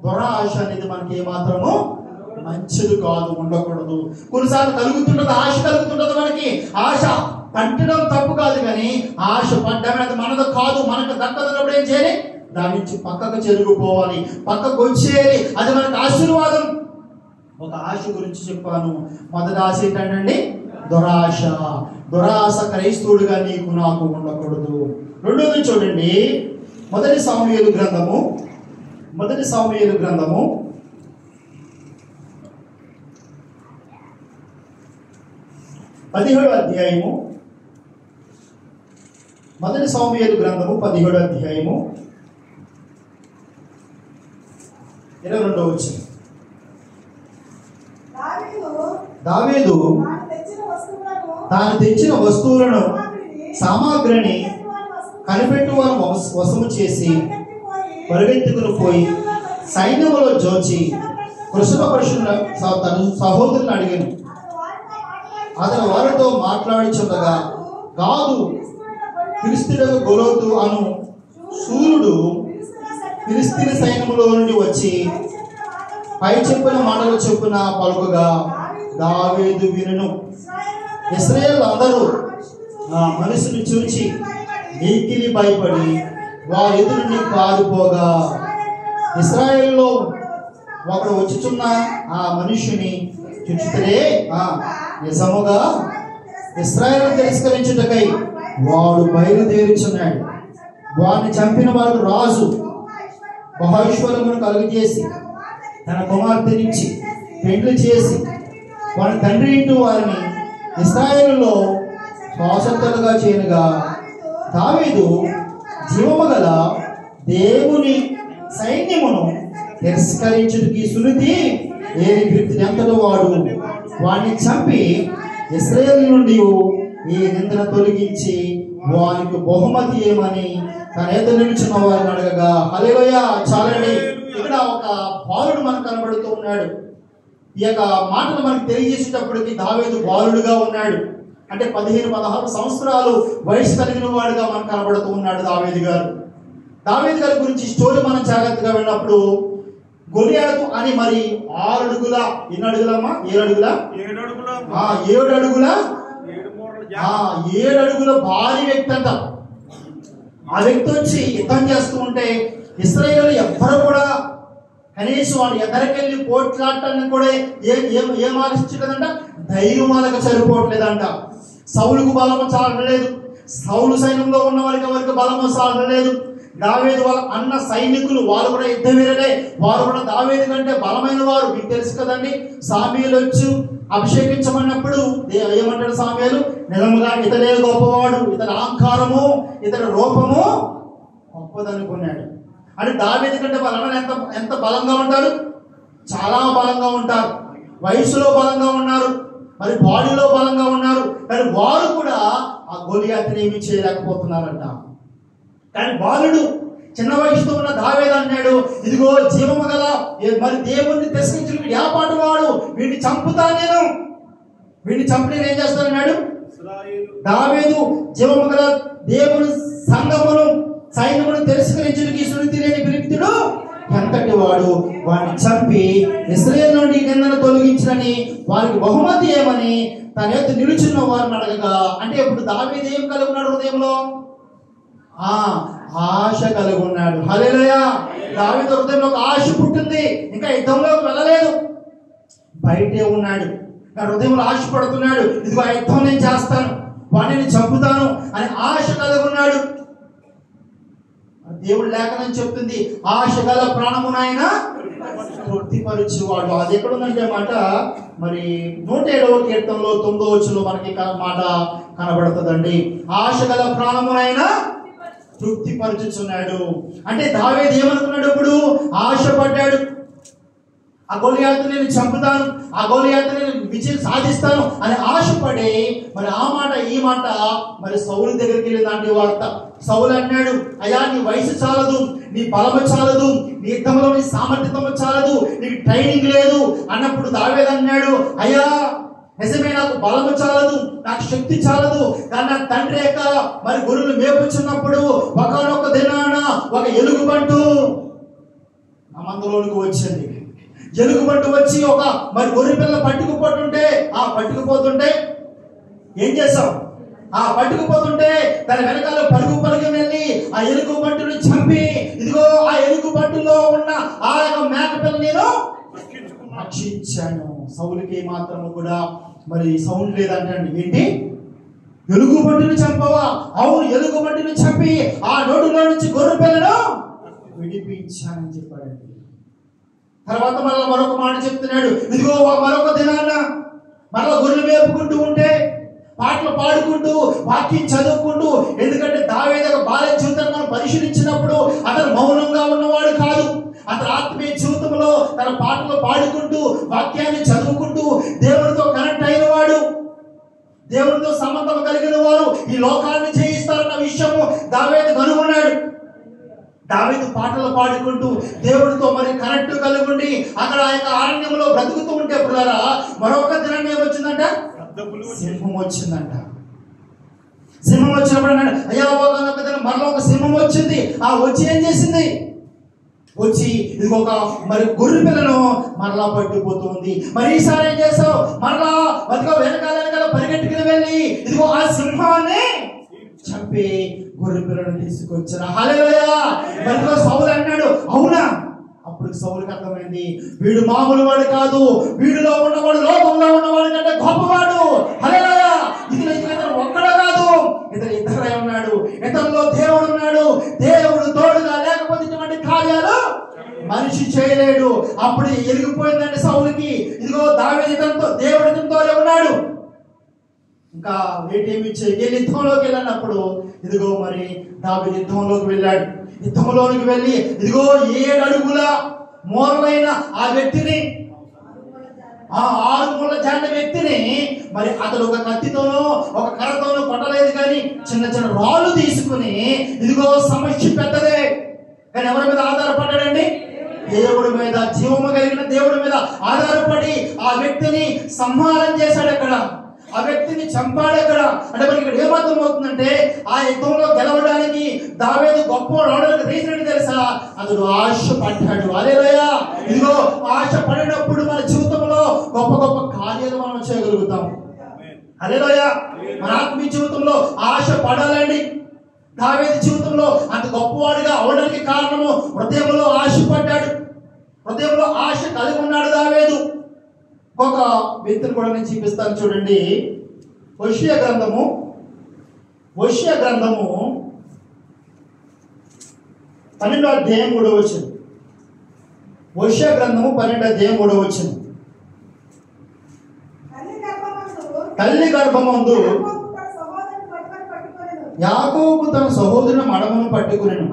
దురాశ అనేది మనకి ఏమాత్రము మంచిది కాదు, ఉండకూడదు. కొన్నిసార్లు కలుగుతుంటది, ఆశ కలుగుతుంటది. మనకి ఆశ పట్టడం తప్పు కాదు, కానీ ఆశ పడ్డమే అది మనది కాదు. మనకు దక్కదన్నప్పుడు ఏం చేయాలి? దాని నుంచి పక్కకు చెరిగిపోవాలి, పక్కకు వచ్చేయాలి. అది మనకు ఆశీర్వాదం. ఒక ఆశ గురించి చెప్పాను. మొదటి ఆశ ఏంటండి? దురాశ. దురాశ క్రైస్తవుడిగా నీకు నాకు ఉండకూడదు. రెండోది చూడండి, మొదటి సాముయేలు గ్రంథము 17వ అధ్యాయము. మొదటి సాముయేలు గ్రంథము 17వ అధ్యాయము 22వ వచనం. దావీదు తాను తెచ్చిన వస్తువులను సామాగ్రిని కనిపెట్టు వారు వశము చేసి పరిగెత్తుకుని పోయి సైన్యములో జోచి కృషభ పరుషుల తన సహోదరుని అడిగాను. అతను వారితో మాట్లాడుచుండగా గాదు ఫిలిష్తీయుడగు గొల్యాతు అను శూరుడు ఫిలిష్తీయుల సైన్యములో నుండి వచ్చి పై చెప్పిన మాటలు చొప్పున పలుకగా దావీదు వినును. ఇశ్రాయేలు అందరూ ఆ మనిషిని చూచి నీకిలి భయపడి వారి ఎదురు నుండి పారిపోగా ఇశ్రాయేలులో ఒకడు వచ్చుచున్న ఆ మనిషిని చూచితే నిజముగా ఇశ్రాయేలును తిరస్కరించుటకై వాడు బయలుదేరుచున్నాడు. వాడిని చంపిన వాడు రాజు మహేశ్వరమును కలుగజేసి తన కుమార్తెనిచ్చి పెండ్లి చేసి వాడి తండ్రి ఇంటూ వారిని ఇశ్రాయేలులో స్వాతంత్రులుగా చేయనుగా దావీదు జీవము గల దేవుని సైన్యమును తిరస్కరించుటకి సునితి ఎంతటో వాడు వాడిని చంపి ఇశ్రాయేలు నుండి ఈ నిందన తొలగించి వానికి బహుమతి ఏమని తన ఎదురు నిలుచున్న వారిని అడగగా హల్లెలూయా. చాలండి, ఇక్కడ ఒక బాలుడు మనకు కనబడుతూ ఉన్నాడు. ఈ యొక్క మాటలు మనకు తెలియజేసేటప్పటికి దావీదు బాలుడుగా ఉన్నాడు. అంటే 15-16 సంవత్సరాలు వయసు కలిగిన వాడుగా మనకు కనబడుతూ ఉన్నాడు దావీదు గారు. దావీదు గారి గురించి స్టోరీ మనం జాగ్రత్తగా విన్నప్పుడు గొలియాతు అని మరి 6 అడుగుల ఎన్ని అడుగులమ్మా 7 అడుగుల 7 అడుగుల 7 అడుగుల భారీ వ్యక్తి అంట. ఆ వ్యక్తి వచ్చి యుద్ధం చేస్తూ ఉంటే ఇశ్రాయేలు ఎవ్వరు కూడా కనీసం వాడు ఎదరికెళ్ళి పోట్లాడటానికి కూడా ఏం ఆలోచించలేదంట, ధైర్యం వాళ్ళకి సరిపోవట్లేదంట. సౌలుకు బలము చాలలేదు, సౌలు సైన్యంలో ఉన్న వారికి ఎవరికి బలము చాలలేదు. దావీదు వాళ్ళ అన్న సైనికులు వాళ్ళు కూడా యుద్ధ వీరులే, వారు కూడా దావీదు కంటే బలమైన వారు. మీకు తెలుసు కదండి, సామూయేలు వచ్చి అభిషేకించమన్నప్పుడు ఏమంటాడు సామూయేలు, నిజముగా ఇతడే గొప్పవాడు, ఇతని అహంకారము ఇతని రూపము గొప్పదనుకున్నాడు. అంటే దావీదు కంటే వాళ్ళ ఎంత బలంగా ఉంటారు, చాలా బలంగా ఉంటారు. వయసులో బలంగా ఉన్నారు, మరి బాడీలో బలంగా ఉన్నారు. కానీ వారు కూడా ఆ గొలియాతుని ఏమీ చేయలేకపోతున్నారంట. కానీ బాలుడు చిన్న వయసుతో ఉన్న దావీదు అన్నాడు, ఇదిగో జీవము గల మరి దేవుణ్ణి తిరస్కరించిన వీడు ఏపాటు వాడు, వీడిని చంపుతా నేను, వీడిని చంపి నేను ఏం చేస్తానన్నాడు. దావీదు జీవము గల దేవుని సంఘమును సైన్యమును తిరస్కరించుటకి సున్నతి లేని ఫిలిష్తీయుడు ఎంతటి వాడు, వాడిని చంపి ఇశ్రాయేలు నుండి నిందను తొలగించని వారికి బహుమతి ఏమని తన ఎదుట నిలుచున్న వారిని అడగగా, అంటే ఇప్పుడు దావీదు ఏం కలిగి ఉన్నాడు హృదయంలో, ఆశ కలిగి ఉన్నాడు. హల్లెలూయా. దావీదు హృదయంలో ఒక ఆశ పుట్టింది, ఇంకా యుద్ధంలోకి వెళ్ళలేదు, బయటే ఉన్నాడు. హృదయంలో ఆశ పడుతున్నాడు, ఇదిగో ఆ యుద్ధం నేను చేస్తాను, వాడిని చంపుతాను అని ఆశ కలిగి ఉన్నాడు. దేవుడు లేఖనం చెప్తుంది, ఆశ గల ప్రాణమునైనా తృప్తిపరచువాడు. అది ఎక్కడుందంటే మాట మరి 107వ కీర్తనలో 9వ వచనంలో మనకి మాట కనబడుతుందండి. ఆశ గల ప్రాణమునైనా తృప్తిపరచుచున్నాడు. అంటే దావీదు ఏమనుకున్నాడు, ఇప్పుడు ఆశపడ్డాడు, ఆ గొలియాతు నేను చంపుతాను, ఆ గొలియాతు నేను విజయం సాధిస్తాను అని ఆశపడి మరి ఆ మాట ఈ మాట మరి సౌలు దగ్గరికి వెళ్ళిందండి వార్త. సౌలు అన్నాడు, అయ్యా నీ వయసు చాలదు, నీ బలము చాలదు, నీ యుద్ధంలో నీ సామర్థ్యము చాలదు, నీకు ట్రైనింగ్ లేదు అన్నప్పుడు దావీదు అన్నాడు, అయ్యా నిజమే నాకు బలము చాలదు, నాకు శక్తి చాలదు, కానీ నా తండ్రి యొక్క మరి గొర్రెలు మేపుచున్నప్పుడు ఒకనొక దినాన ఒక ఎలుగుబంటు ఆ మందలోనికి వచ్చింది. ఎలుగుబంటు వచ్చి ఒక మరి గొర్రె పిల్ల పట్టుకుపోతుంటే ఏం చేసాం, ఆ పట్టుకుపోతుంటే దాని వెనకాల పరుగు వెళ్ళి ఆ ఎలుగుబంటుని చంపి, ఇదిగో ఆ ఎలుగుబంటులో ఉన్న ఆ యొక్క మేక పిల్ల నేను రక్షించాను. సౌలుకి మాత్రము కూడా మరి సౌండ్ లేదంటండి. ఏంటి, ఎలుగుబంటిని చంపవా? అవును, ఎలుగుబంటిని చంపి ఆ నోటిలో నుంచి గొర్రె పిల్లను విడిపించానని చెప్పాడండి. తర్వాత మళ్ళీ మరొక మాట చెప్తున్నాడు, ఇదిగో మరొక దినాన మరలా గొర్రెలు మేపుకుంటూ ఉంటే పాటలు పాడుకుంటూ వాక్యం చదువుకుంటూ, ఎందుకంటే దావీదు బాల్య జీవితాన్ని మనం పరిశీలించినప్పుడు అతను మౌనంగా ఉన్నవాడు కాదు. అతను ఆత్మీయ జీవితంలో తన పాటలు పాడుకుంటూ వాక్యాన్ని చదువుకుంటూ దేవుడితో కనెక్ట్ అయిన వాడు, దేవుడితో సంబంధం కలిగిన వారు ఈ లోకాన్ని జయిస్తారన్న విషయము దావీదు కనుగొన్నాడు. దావీదు పాటలు పాడుకుంటూ దేవుడితో మరి కనెక్ట్ కలిగి అక్కడ ఆ యొక్క అరణ్యంలో బ్రతుకుతూ ఉంటే పిల్లరా మరొక దినాన్ని ఏమొచ్చిందంట, సింహం వచ్చిందంట. సింహం వచ్చినప్పుడు అన్నాడు, అయ్యా ఒక దినం మరలా ఒక సింహం వచ్చింది. ఆ వచ్చి ఏం చేసింది, వచ్చి ఇది ఒక మరి గొర్రె పిల్లను మరలా పట్టుకుపోతుంది. మరి ఈసారి ఏం చేసావు, మరలా వెనకాల పరిగెట్టుకుని వెళ్ళి ఇదిగో ఆ సింహాన్ని చంపి గొర్రె పిల్లను తీసుకొచ్చారు. హల్లెలూయా. మరి సౌలు అన్నాడు, అవునా? అప్పుడు సౌలుకి అర్థమైంది, వీడు మామూలు వాడు కాదు, వీడిలో ఉన్నవాడు లోకంలో ఉన్నవాడు కంటే గొప్పవాడు. హల్లెలూయా. ఇది మనిషి చేయలేడు. అప్పుడు ఎరిగిపోయిందండి సౌలుకి, ఇదిగో దావీదు ఇతనితో, దేవుడు ఇతనితోనే ఉన్నాడు. ఇంకా వేటేమి చేయగలి యుద్ధంలోకి వెళ్ళినప్పుడు ఇదిగో మరి దావీదు యుద్ధంలోకి వెళ్ళాడు. యుద్ధంలోకి వెళ్ళి ఇదిగో 7 అడుగుల మూరలైన ఆ వ్యక్తిని, ఆ 6 మూరల జాండ వ్యక్తిని మరి అతడు ఒక కత్తితోనో ఒక కర్రతోనో కొట్టలేదు, కానీ చిన్న చిన్న రాళ్ళు తీసుకుని, ఇదిగో సమస్య పెద్దదే కానీ ఎవరి మీద ఆధారపడ్డాడండి? దేవుడి మీద, జీవము కలిగిన దేవుడి మీద ఆధారపడి ఆ వ్యక్తిని సంహారం చేశాడు. అక్కడ ఆ వ్యక్తిని చంపాడు. అక్కడ అంటే మనకి ఇక్కడ ఏమర్థం అవుతుందంటే, ఆ యుద్ధంలో గెలవడానికి దావీదు గొప్పవాడు అవడానికి రీజన్ ఏంటి తెలుసా? అతడు ఆశపడ్డాడు. హల్లెలూయా. ఇదిగో ఆశ పడినప్పుడు మన జీవితంలో గొప్ప గొప్ప కార్యాలు మనం చేయగలుగుతాం. హల్లెలూయా. మన ఆత్మీయ జీవితంలో ఆశ పడాలండి. దావీదు జీవితంలో అంత గొప్పవాడిగా అవడానికి కారణము హృదయంలో ఆశపడ్డాడు, హృదయంలో ఆశ కలిగి ఉన్నాడు దావీదు. ఒక వ్యక్తిని కూడా నేను చూపిస్తాను చూడండి. హోషేయ గ్రంథము 12వ అధ్యాయం 3వ వచనం. హోషేయ గ్రంథము 12వ అధ్యాయం 3వ వచనం. తల్లి గర్భమందు యాకోబు తన సహోదరుని మడమను పట్టుకునెను.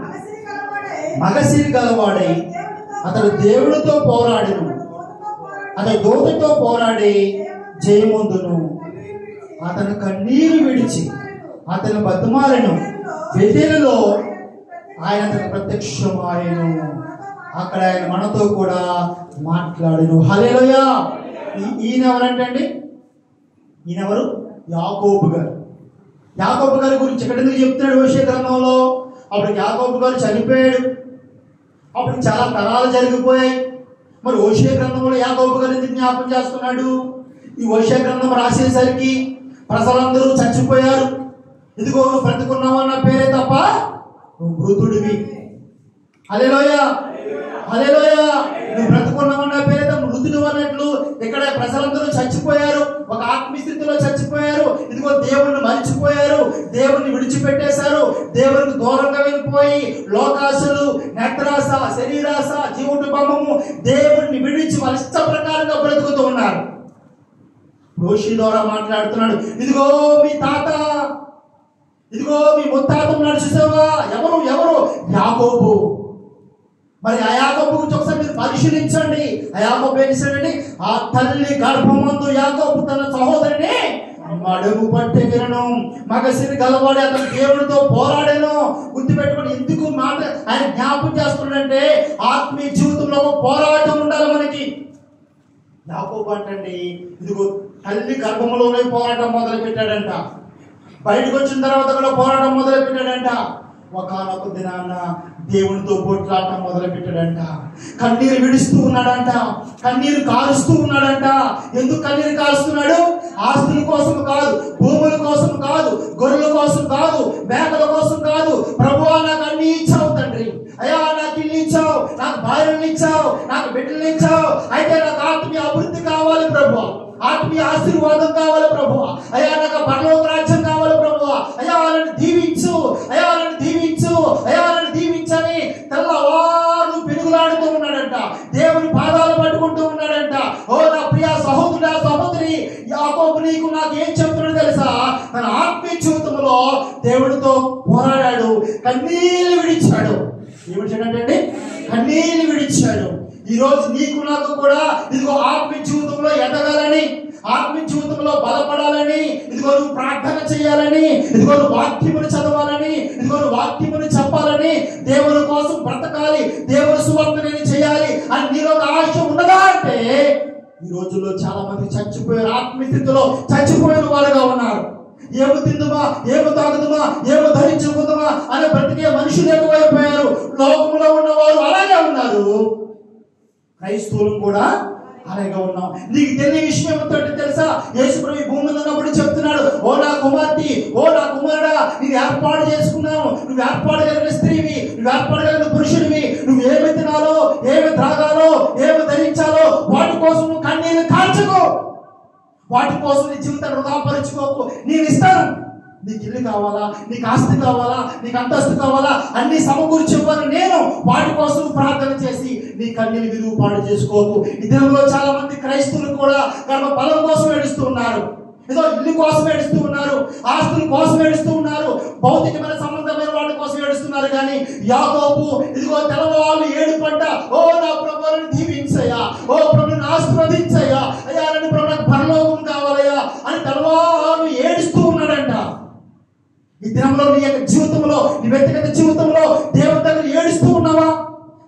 మగసిరి గలవాడై అతడు దేవుడితో పోరాడెను. అతడు దూతతో పోరాడి జయముందును. అతను కన్నీరు విడిచి అతను బతుమాలను. బెతేలులో ఆయన అతను ప్రత్యక్షమాయెను. అక్కడ ఆయన మనతో కూడా మాట్లాడెను. హల్లెలూయా. ఈయన ఎవరంటండి? ఈయన ఎవరు? యాకోబు గారు. యాకోబు గారి గురించి ఎక్కడ ఎందుకు చెప్తున్నాడు హోషేయ గ్రంథంలో? అప్పుడు యాకోబు గారు చనిపోయాడు. అప్పుడు చాలా తరాలు జరిగిపోయాయి. మరి హోషేయ గ్రంథంలో యాకోబు గారు ఎందుకు జ్ఞాపకం చేస్తున్నాడు? ఈ హోషేయ గ్రంథం రాసేసరికి ప్రజలందరూ చచ్చిపోయారు. ఇదిగో నువ్వు బ్రతుకున్నావు అన్న పేరే తప్ప నువ్వు మృతుడివి. హల్లెలూయా. హల్లెలూయా. నువ్వు బ్రతుకున్నావన్న పేరే తప్ప మృతుడు అన్నట్లు ఇక్కడ ప్రజలందరూ చచ్చిపోయారు. ఒక ఆత్మీయ స్థితిలో చచ్చిపోయారు. ఇదిగో దేవుణ్ణి మరిచిపోయారు, దేవుణ్ణి విడిచిపెట్టేశారు, దేవునికి దూరంగా వెళ్ళిపోయి లోకాశలు, నేత్రాశ, శరీరాశ, జీవోటబము దేవుణ్ణి విడిచి వాళ్ళ ఇష్ట ప్రకారంగా బ్రతుకుతూ ఉన్నారు. హోషేయ ద్వారా మాట్లాడుతున్నాడు. ఇదిగో మీ తాత, ఇదిగో మీ ముత్తాత నడిచేసావా? ఎవరు? యాకోబు. మరి ఆ యాకోబు గురించి ఒకసారి మీరు పరిశీలించండి. ఆ యాకోబు ఏం చేశాడండి? ఆ తల్లి గర్భమందు యాకోబు తన సహోదరిని మడుగు పట్టెను. మగసిరి గలవాడే అతను దేవుడితో పోరాడాను. గుర్తుపెట్టుకుని ఎందుకు మాట ఆయన జ్ఞాపకం చేస్తున్నాడంటే, ఆత్మీయ జీవితంలో పోరాటం ఉండాలి మనకి. యాకోబు అంటండి, ఇదిగో తల్లి గర్భంలోనే పోరాటం మొదలు పెట్టాడంట. బయటకు వచ్చిన తర్వాత కూడా పోరాటం మొదలు పెట్టాడంట. ఒకానొక దినాన దేవునితో పోట్లాడటం మొదలు పెట్టాడంట. కన్నీరు విడుస్తూ ఉన్నాడంట, కన్నీరు కారుస్తూ ఉన్నాడంట. ఎందుకు కన్నీరు కారుస్తున్నాడు? ఆస్తుల కోసం కాదు, భూముల కోసం కాదు, గొర్రెల కోసం కాదు, మేకల కోసం కాదు. ప్రభువా నాకు అన్ని ఇచ్చావు తండ్రి, అయ్యా నాకు ఇల్లు ఇచ్చావు, నాకు భార్యలు ఇచ్చావు, నాకు బిడ్డలు ఇచ్చావు, అయితే నాకు ఆత్మీయ అభివృద్ధి కావాలి ప్రభువా, ఆత్మీయ ఆశీర్వాదం కావాలి ప్రభువా, అయ్యా నాకు పరలోక రాజ్యం కావాలి ప్రభువా, అయ్యా నన్ను దీవించు, అయ్యా నన్ను దీవించు, అయ్యా నన్ను దీవించని తెల్లవారు పెనుగులాడుతూ ఉన్నాడంట. దేవుని పాదాలు పట్టుకుంటూ ఉన్నాడంట. ఓ నా ప్రియ సహోదరుడా, సహోదరి, యాకోబు నీకు నాకు ఏం చెప్తున్నాడు తెలుసా? తన ఆత్మీయ జీవితంలో దేవుడితో పోరాడాడు, కన్నీళ్లు విడిచాడు. ఏమిటంటే కన్నీళ్లు విడిచాడు. ఈ రోజు నీకు నాకు కూడా ఇదిగో ఆత్మీయ జీవితంలో ఎదగాలని, ఆత్మీయ జీవితంలో బలపడాలని, ఇదిగో నువ్వు ప్రార్థన చేయాలని, ఇదిగో నువ్వు వాక్యమును చదవాలని, ఇదిగో నువ్వు వాక్యమును చెప్పాలని, దేవుని కోసం బ్రతకాలి, దేవుని సువార్త నేను చేయాలి అని నీలో ఆశ ఉన్నదా అంటే, ఈ రోజుల్లో చాలా మంది చచ్చిపోయారు, ఆత్మీయ స్థితిలో చచ్చిపోయిన వారుగా ఉన్నారు. ఏమో తిందుమా, ఏమో తాగుదుమా, ఏమో ధరించుకుందామా అనే బ్రతికే మనుషులు ఎక్కువైపోయారు. లోకంలో ఉన్నవారు అలాగే ఉన్నారు, క్రైస్తవులు కూడా అలాగే ఉన్నాం. నీకు తెలియ విషయం ఏమిటో తెలుసా? యేసుప్రభు భూమి మీద ఉన్నప్పుడు చెప్తున్నాడు, ఓ నా కుమార్తె, ఓ నా కుమారుడా, నేను ఏర్పాటు చేసుకున్నాను, నువ్వు ఏర్పాటు కలిగిన స్త్రీవి, నువ్వు ఏర్పాటు కలిగిన పురుషుడివి, నువ్వు ఏమి తినాలో, ఏమి త్రాగాలో, ఏమి ధరించాలో వాటి కోసం నువ్వు కన్నీళ్ళు కార్చుకో, వాటి కోసం నీ జీవితాన్ని వృధాపరచుకోకు. నేను ఇస్తాను, నీకు ఇల్లు కావాలా, నీకు ఆస్తి కావాలా, నీకు అంతస్తు కావాలా, అన్ని సమకూర్చేవారు నేను. వాటి కోసం ప్రార్థన చేసి నీ కన్నీళ్ళు విరుగుపాటు చేసుకోకు. ఈ దినంలో చాలా మంది క్రైస్తవులు కూడా గర్భ బలం కోసం ఏడుస్తూ ఉన్నారు, ఏదో ఇల్లు కోసం ఏడుస్తూ ఉన్నారు, ఆస్తుల కోసం ఏడుస్తూ ఉన్నారు, భౌతికమైన సంబంధమైన వాళ్ళ కోసం ఏడుస్తున్నారు. కానీ యాకోబు ఇదిగో తెల్లవాళ్ళు ఏడుపడ్డ, ఓ నా ప్రభువుని దీవించయ్యా, ఓ ప్రభుని ఆశీర్వదించయ్యా, అయ్యా నన్ను ప్రభు నాకు పరలోకం కావాలయ్యా అని తెల్లవాళ్ళు ఏడుస్తూ ఉన్నాడంట. ఈ దినంలో నీ యొక్క జీవితంలో, నీ వ్యక్తిగత జీవితంలో దేవుని దగ్గర ఏడుస్తూ ఉన్నావా?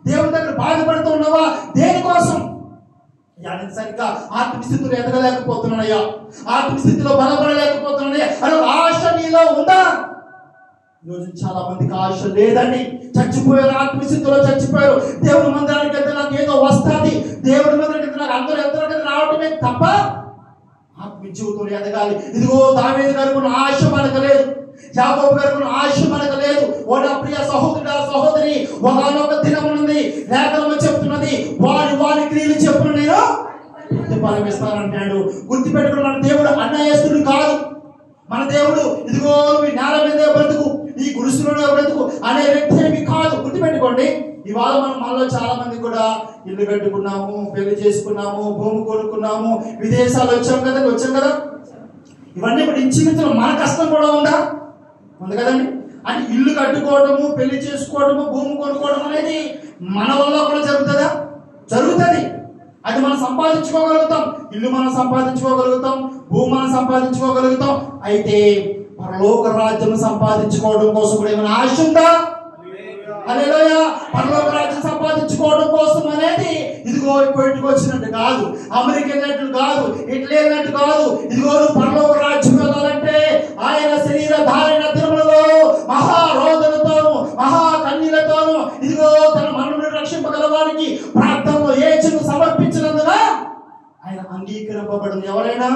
దేవుని దగ్గర బాధపడుతూ ఉన్నావా? దేనికోసం? నేను సరిగ్గా ఆత్మీయ స్థితిలో ఎదగలేకపోతున్నానయ్యా, ఆత్మీయ స్థితిలో బలపడలేకపోతున్నానయ్యా అని ఆశ నీలో ఉందా? ఈరోజు చాలా మందికి ఆశ లేదండి. చచ్చిపోయారు, ఆత్మీయ స్థితిలో చచ్చిపోయారు. దేవుని మందిరానికి వెళ్తే నాకు ఏదో వస్తుంది, దేవుని మందిరానికి వెళ్తే నాకు అందరూ ఎంతో రావటమే తప్ప ఆత్మీయ జీవితంలో ఎదగాలి. ఇదిగో దావీదు గారికి ఆశ మనకు లేదు, యాకోబు గారికి ఆశ మనకు లేదు. ఓ నా ప్రియ సహోదరుడా సహోదరి, ఒకనొక దినం ఉంది, లేఖనంలో చెప్తున్నది, వారి క్రియలు చెప్పును నేను ప్రతిఫలం ఇస్తానంటాడు. గుర్తుపెట్టుకుని మన దేవుడు అన్యాయస్తుడు కాదు. మన దేవుడు ఇదిగో నువ్వు నేల మీదే బ్రతుకు, ఈ గుడిసెలోనే బ్రతుకు అనే వ్యక్తి ఏమి కాదు. గుర్తుపెట్టుకోండి. ఇవాళ మనలో చాలా మంది కూడా ఇల్లు కట్టుకున్నాము, పెళ్లి చేసుకున్నాము, భూమి కొనుక్కున్నాము, విదేశాలు వచ్చాం కదా. ఇవన్నీ ఇప్పుడు ఇంచుమించు మన కష్టం కూడా ఉంది కదండి. అని ఇల్లు కట్టుకోవడము, పెళ్లి చేసుకోవడము, భూమి కొనుక్కోవడం అనేది మన వల్ల కూడా జరుగుతుందా? జరుగుతుంది. అది మనం సంపాదించుకోగలుగుతాం, ఇల్లు మనం సంపాదించుకోగలుగుతాం, భూమి మనం సంపాదించుకోగలుగుతాం. అయితే పరలోక రాజ్యం సంపాదించుకోవడం కోసం కూడా ఏమైనా ఆశ ఉందా? హల్లెలూయా. పరలోక రాజ్యం సంపాదించుకోవడం కోసం అనేది ఇదిగో ఇప్పటికి వచ్చినట్టు కాదు, అమెరికా వెళ్ళినట్టు కాదు, ఇట్లా వెళ్ళినట్టు కాదు. ఇదిగో పరలోక రాజ్యం వెళ్ళాలంటే ఆయన శరీర ధారణ దినములలో మహారోదనతోను, మహా కన్నీళ్లతోను ఇదిగో తన మనవుని రక్షింపగల వారికి ప్రార్థనలో ఏచును సమర్పించినందున ఆయన అంగీకరింపబడింది. ఎవరైనా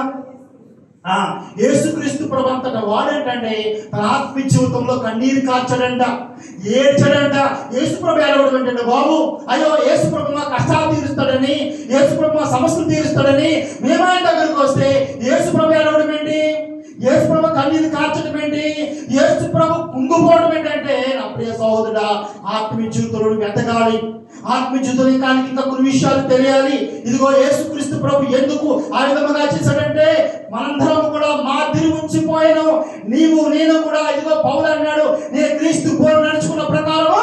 యేసుక్రీస్తు ప్రభు అంతటా వాడేంటంటే తన ఆత్మీయ జీవితంలో కన్నీరు కార్చడంట, ఏడ్చడంట. యేసు ప్రభు ఎలవడం ఏంటంటే, బాబు అయ్యో యేసు ప్రభు మా కష్టాలు తీరుస్తాడని, యేసు ప్రభు మా సమస్యలు తీరుస్తాడని మేమాయన దగ్గరకు వస్తే యేసు ప్రభు ఎలవడం ఏంటి? యేసు ప్రభు కన్నీరు కార్చడం ఏంటి? యేసు ప్రభు కుంగిపోవడం ఏంటంటే, నా ప్రియ సహోదరుడా, ఆత్మీయ జీవితంలో ఎదగాలి, ఆత్మీయ జీవితంలో ఇంకా కొన్ని విషయాలు తెలియాలి. ఇదిగో యేసుక్రీస్తు ప్రభు ఎందుకు ఆ విధంగా చేశాడంటే, మనందరం కూడా మాదిరి ఉంచిపోయాను, నీవు నేను కూడా ఇదిగో పౌలు అన్నాడు, నేను క్రీస్తు పోలు నడుచుకున్న ప్రకారము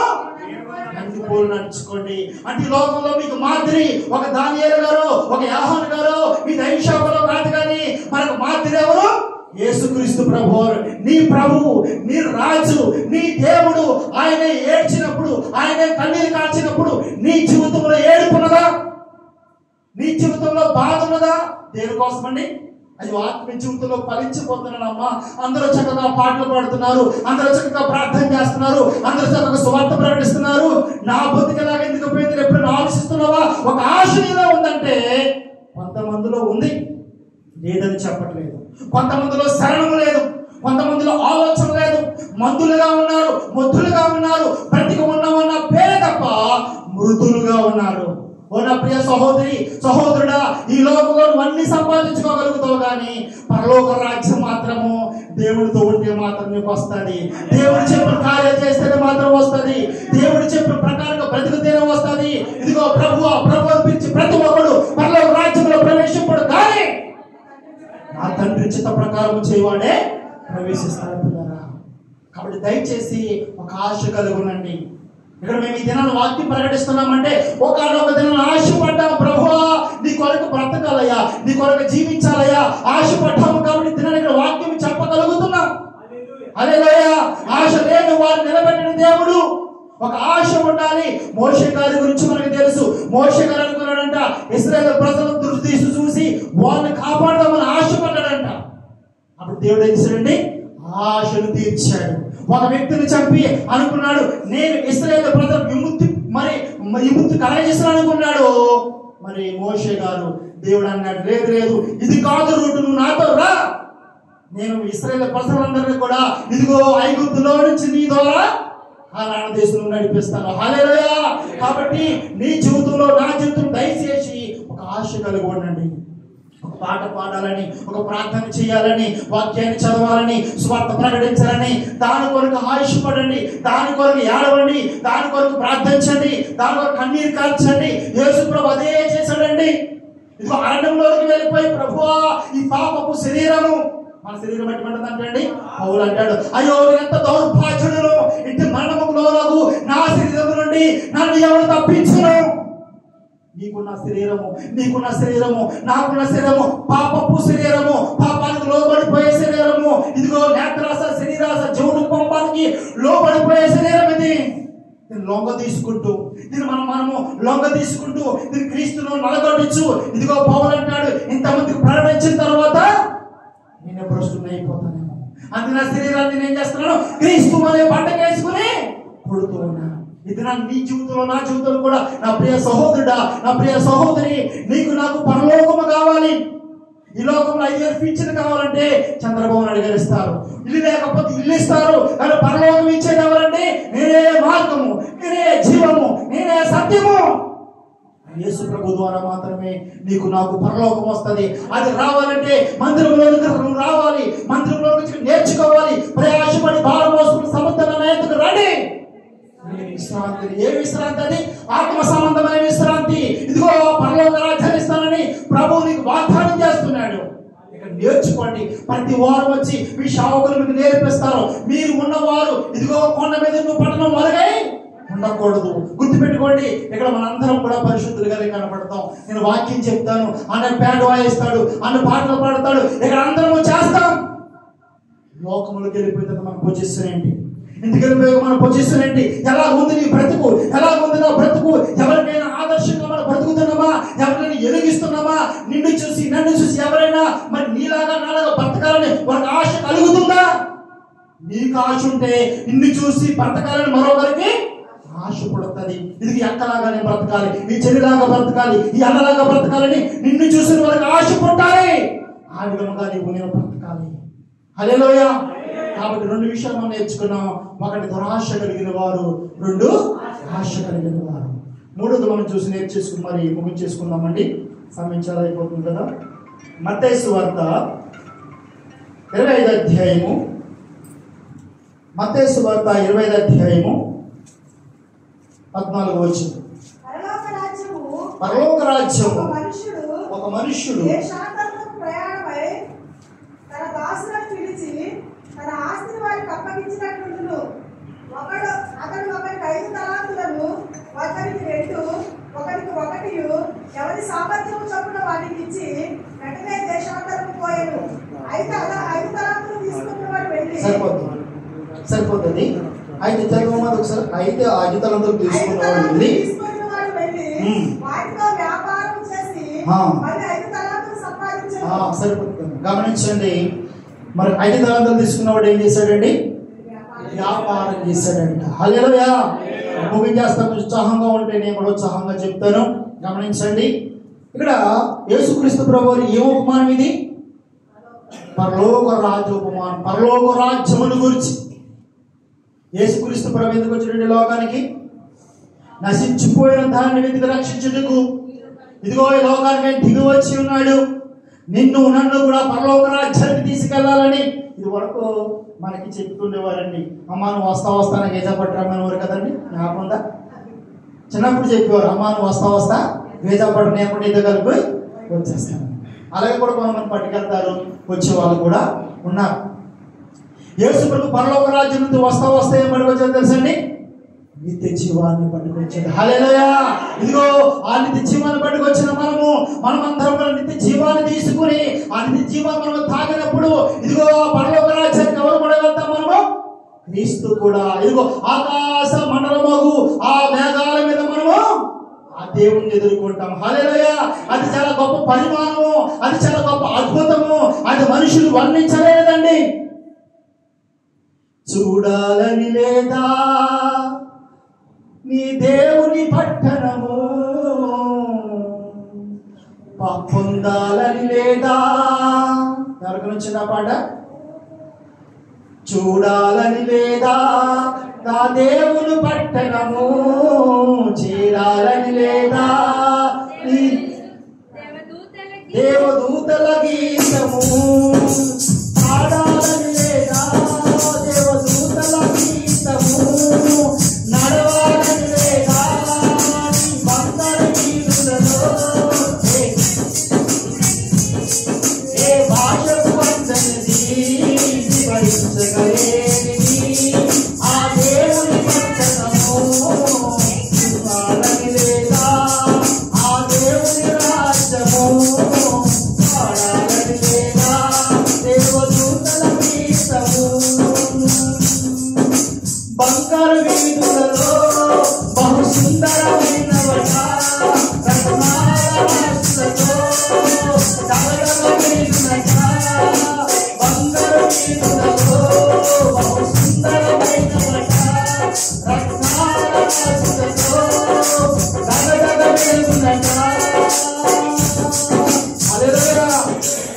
పోలు నడుచుకోండి. అంటే ఈ లోకంలో మీకు మాదిరి ఒక దానియేలు గారు, ఒక యోహాను గారు మీ దైవశాఖలో కాదు, కానీ మనకు మాదిరి ఎవరు? యేసుక్రీస్తు ప్రభు. నీ ప్రభువు, నీ రాజు, నీ దేవుడు. ఆయన ఏడ్చినప్పుడు, ఆయన కన్నీరు కార్చినప్పుడు నీ జీవితంలో ఏడుపున్నదా? నీ జీవితంలో బాధ ఉన్నదా? దేనికోసం అండి? అది ఆత్మీయ జీవితంలో ఫలించిపోతున్నానమ్మా. అందరూ చక్కగా పాటలు పాడుతున్నారు, అందరూ చక్కగా ప్రార్థన చేస్తున్నారు, అందరూ చక్కగా సువార్త ప్రకటిస్తున్నారు. నా బతుకలాగా ఎందుకు పోయింది ఎప్పుడైనా ఆలోచిస్తున్నావా? ఒక ఆశ నీలో ఉందంటే కొంతమందిలో ఉంది, లేదని చెప్పట్లేదు. కొంతమందిలో శరణం లేదు, కొంతమందిలో ఆలోచన లేదు, మందులుగా ఉన్నారు, మొద్దులుగా ఉన్నారు, బ్రతికి ఉన్నామన్న పేరు తప్ప మృదులుగా ఉన్నారు. ఓ నా ప్రియ సహోదరి సహోదరుడా, ఈ లోకంలో అన్ని సంపాదించుకోగలుగుతావు, కానీ పరలోక రాజ్యం మాత్రము దేవుడితో ఉంటే మాత్రం నీకు వస్తుంది. దేవుడు చెప్పిన కార్యం చేస్తేనే మాత్రం వస్తుంది. దేవుడు చెప్పిన ప్రకారంగా బ్రతికితేనే వస్తుంది. ఇదిగో ప్రభు పిలిచి ప్రతి ఒక్కడు పరలోక రాజ్యంలో ప్రవేశింపడు, కానీ నా తండ్రి చిత్త ప్రకారం చేయవాడే ప్రవేశిస్తారంటున్నారా? కాబట్టి దయచేసి ఒక ఆశ కలిగి ఉండండి. ఇక్కడ మేము ఈ దినాన్ని వాక్యం ప్రకటిస్తున్నామంటే ఒకనొక దినాన్ని ఆశపడ్డాము, ప్రభువా నీ కొరకు బ్రతకాలయ్యా, నీ కొరకు జీవించాలయ్యా, ఆశపడ్డాము. కాబట్టి దినాన్ని ఇక్కడ వాక్యం చెప్పగలుగుతున్నాం. హల్లెలూయా. ఆశ లేని వారు నిలబెట్టిన దేవుడు. ఒక ఆశ ఉండాలి. మోషే గారి గురించి మనకు తెలుసు. మోషే గారు అనుకున్నాడంట, ఇశ్రాయేలు ప్రజలను దృష్టి చూసి వాళ్ళని కాపాడదామని ఆశపడ్డాడంట. అప్పుడు దేవుడు ఏం చేశాడండి? ఆశను తీర్చాడు. ఒక వ్యక్తిని చంపి అనుకున్నాడు, నేను ఇశ్రాయేలు ప్రజలకు విముక్తి కలగజేస్తాను అనుకున్నాడు. మరి మోషే గారు దేవుడు అన్నాడు, లేదు ఇది కాదు రూటు, నువ్వు నాతో రా, నేను ఇశ్రాయేలు ప్రజలందరినీ కూడా ఇదిగో ఐగుప్తులో నుంచి నీ ద్వారా ఆనాడు దేశంలో నడిపిస్తాను. హల్లెలూయా. కాబట్టి నీ జీవితంలో, నా జీవితంలో దయచేసి ఒక ఆశ కలిగి ఉండండి, ఒక పాట పాడాలని, ఒక ప్రార్థన చేయాలని, వాక్యాన్ని చదవాలని, స్వార్థ ప్రకటించాలని, దాని కొరకు ఆయుష్పడండి, దాని కొరకు ఏడవండి, దాని కొరకు ప్రార్థించండి, దాని కొరకు కన్నీరు కార్చండి. యేసు ప్రభు అదే చేశాడండి. ఇదిగో అరణ్యంలోకి వెళ్ళిపోయి, ప్రభువా ఈ పాపపు శరీరము, మన శరీరం ఎటువంటిదంటే పౌలు అంటాడు, అయ్యో ఎంత దౌర్భాగ్యుడును, ఇంటి మరణముకు లోనగు నా శరీరము నుండి నన్ను ఎవరు తప్పించును? నీకున్న శరీరము నాకున్న శరీరము పాపపు శరీరము, పాపానికి లోబడిపోయే శరీరము. ఇదిగో నేత్రాస, శరీరాస, జీవన పంపానికి లోబడిపోయే శరీరం ఇది. దీన్ని లొంగ తీసుకుంటూ, దీన్ని మనము లొంగ తీసుకుంటూ దీన్ని క్రీస్తును నలగొట్టచ్చు. ఇదిగో పౌలు అంటాడు, ఇంతమందికి ప్రకటించిన తర్వాత నేను భ్రష్టుని అయిపోతానేమో, అందుకే నా శరీరాన్ని నేను చేస్తున్నాను క్రీస్తు అనే బట్టకేసుకుని కొడుతూ ఉన్నాను. ఇది నీ జీవితంలో, నా జీవితంలో కూడా, నా ప్రియ సహోదరుడా, నా ప్రియ సహోదరి, నీకు నాకు పరలోకము కావాలి. ఈ లోకంలో 5,000 పింఛను కావాలంటే చంద్రబాబు నాయుడు గారు ఇస్తారు, ఇల్లు లేకపోతే ఇల్లు ఇస్తారు. కానీ పరలోకం ఇచ్చేది ఎవరంటే నేనే మార్గము, నేనే జీవము, నేనే సత్యము. యేసు ప్రభు ద్వారా మాత్రమే నీకు నాకు పరలోకం వస్తుంది. అది రావాలంటే మందిరంలోకి రావాలి, మందిరంలో నుంచి నేర్చుకోవాలి. ప్రయాసపడి భారం మోసుకుని సముద్రం నేతకు రండి. విశ్రాంతి, ఏ విశ్రాంతి? అది ఆత్మ సంబంధమైన విశ్రాంతి. ఇదిగో పరలోక రాజ్యాన్ని ఇస్తానని ప్రభు నీకు వాగ్దానం చేస్తున్నాడు. ఇక్కడ నేర్చుకోండి. ప్రతి వారం వచ్చి మీ సేవకులు మీకు నేర్పిస్తారు. మీరు ఉన్నవారు ఇదిగో కొండ మీద పట్టణం వరకై ఉండకూడదు. గుర్తుపెట్టుకోండి, ఇక్కడ మనందరం కూడా పరిశుద్ధులుగా కనపడతాం. నేను వాక్యం చెప్తాను, అన్న ప్యాంట్ వాయిస్తాడు, అన్న పాటలు పాడతాడు, ఇక్కడ అందరము చేస్తాం. లోకములకు వెళ్ళిపోయిన మన పొజిషన్ ఏంటి? ఇంటికి వెళ్ళిపోయాక మన పొజిషన్ ఏంటి? ఎలా ఉంది నీ బ్రతుకు? ఎలా ఉంది నా బ్రతుకు? ఎవరికైనా ఆదర్శంగా మనం బ్రతుకుతున్నామా? ఎవరికైనా ఎదిగిస్తున్నామా? నిన్ను చూసి నన్ను చూసి ఎవరైనా మరి నీలాగా నాలాగా బ్రతకాలని వాళ్ళకి ఆశ కలుగుతుందా? నీకు ఆశ ఉంటే నిన్ను చూసి బ్రతకాలని మరొకరికి ఆశ పడుతుంది. ఇది ఎక్కలాగానే బ్రతకాలి, ఈ చెల్లిలాగా బ్రతకాలి, ఈ అన్నలాగా బ్రతకాలని నిన్ను చూసిన వాళ్ళకి ఆశ పుట్టాలి. ఆ విధముగా నీవు నేను బ్రతకాలి. హల్లెలూయా. కాబట్టి 2 విషయాలు మనం నేర్చుకున్నాం. ఒకటి దురాశ కలిగిన వారు, 2 ఆశ కలిగిన వారు. 3ది మనం చూసి నేర్చేసుకుని మరి ముగించేసుకుందామండి. సమయం చాలా అయిపోతుంది కదా. మత్తయి సువార్త 25వ అధ్యాయము, మత్తయి సువార్త 25వ అధ్యాయము 14వ వచనం. పరలోక రాజ్యము ఒక మనుష్యుడు తన దాసులను పిలిచి తన ఆస్తిని వారికి అప్పగించినట్లుండును. అతడు ఒకరికి 5 తలాంతులను, ఒకరికి 2, ఒకరికి 1, ఎవరి సామర్థ్యము చొప్పున వారికి ఇచ్చి వెంటనే దేశాంతరము పోయాను. అయితే అలా 5 తలాంతులు తీసుకున్న వాడు వెళ్ళి సరిపోతుంది. అయితే చదవమని ఒకసారి. అయితే 5 తలాంతులు తీసుకున్న వాడు వెళ్ళి వాటితో వ్యాపారం చేసి మళ్ళీ 5 తలాంతులు సంపాదించాడు. సరిపోతుంది. గమనించండి, మరి 5 తలాంతులు తీసుకున్నవాడు ఏం చేశాడండి? వ్యాపారం చేశాడంట. హల్లెలూయా. ముగించేస్తా. ఉత్సాహంగా ఉంటే నేను కూడా ఉత్సాహంగా చెప్తాను. గమనించండి, ఇక్కడ యేసుక్రీస్తు ప్రభువు ఏ ఉపమానం ఇది? పరలోక రాజ్య ఉపమానం. పరలోక రాజ్యమును గురించి యేసుక్రీస్తు ప్రభు ఎందుకు వచ్చిన లోకానికి? నశించిపోయిన దాన్ని వెతికి రక్షించుటకు. ఇదిగో ఈ లోకానికి దిగి వచ్చి ఉన్నాడు. నిన్ను నన్ను కూడా పరలోక రాజ్యానికి తీసుకెళ్లాలని ఇది వరకు మనకి చెప్తుండేవారండి. అమ్మా నువ్వు వస్తా నాకు వేజాపట్టరమ్మనేవారు కదండి. జ్ఞాపకందా? చిన్నప్పుడు చెప్పేవారు, అమ్మా నువ్వు వస్తా వేజాపట్ట నేర్పడి ఇద్దరు కలిపి వచ్చేస్తాను. అలాగే కూడా కొంతమంది పట్టుకెళ్తారు, వచ్చే వాళ్ళు కూడా ఉన్నారు. యేసు ప్రభు పరలోక రాజ్యం నుంచి వస్తా ఏం పట్టుకొచ్చారు తెలుసండి? నిత్య జీవాన్ని పట్టుకొచ్చాడు. హల్లెలూయా. ఇదిగో ఆ నిత్య జీవాన్ని పట్టుకొచ్చిన మనమందరం కూడా నిత్య జీవాన్ని తీసుకుని ఆ నిత్య జీవాన్ని మనం తాగినప్పుడు ఇదిగో పరలోక రాజ్యానికి ఎవరు కూడా వెళ్తాం? మనము క్రీస్తు కూడా. ఇదిగో ఆకాశ మండలమగు ఆ మేఘాల మీద మనము ఆ దేవుణ్ణి ఎదుర్కొంటాం. హల్లెలూయా. అది చాలా గొప్ప పరిమాణము, అది చాలా గొప్ప అద్భుతము, అది మనుషులు వర్ణించలేదండి. చూడాలని లేదా నీ దేవుని పట్టణము, పొందాలని లేదా? ఎవరికి వచ్చిన పాట? చూడాలని లేదా నా దేవుని పట్టణము, చేరాలని లేదా దేవదూతల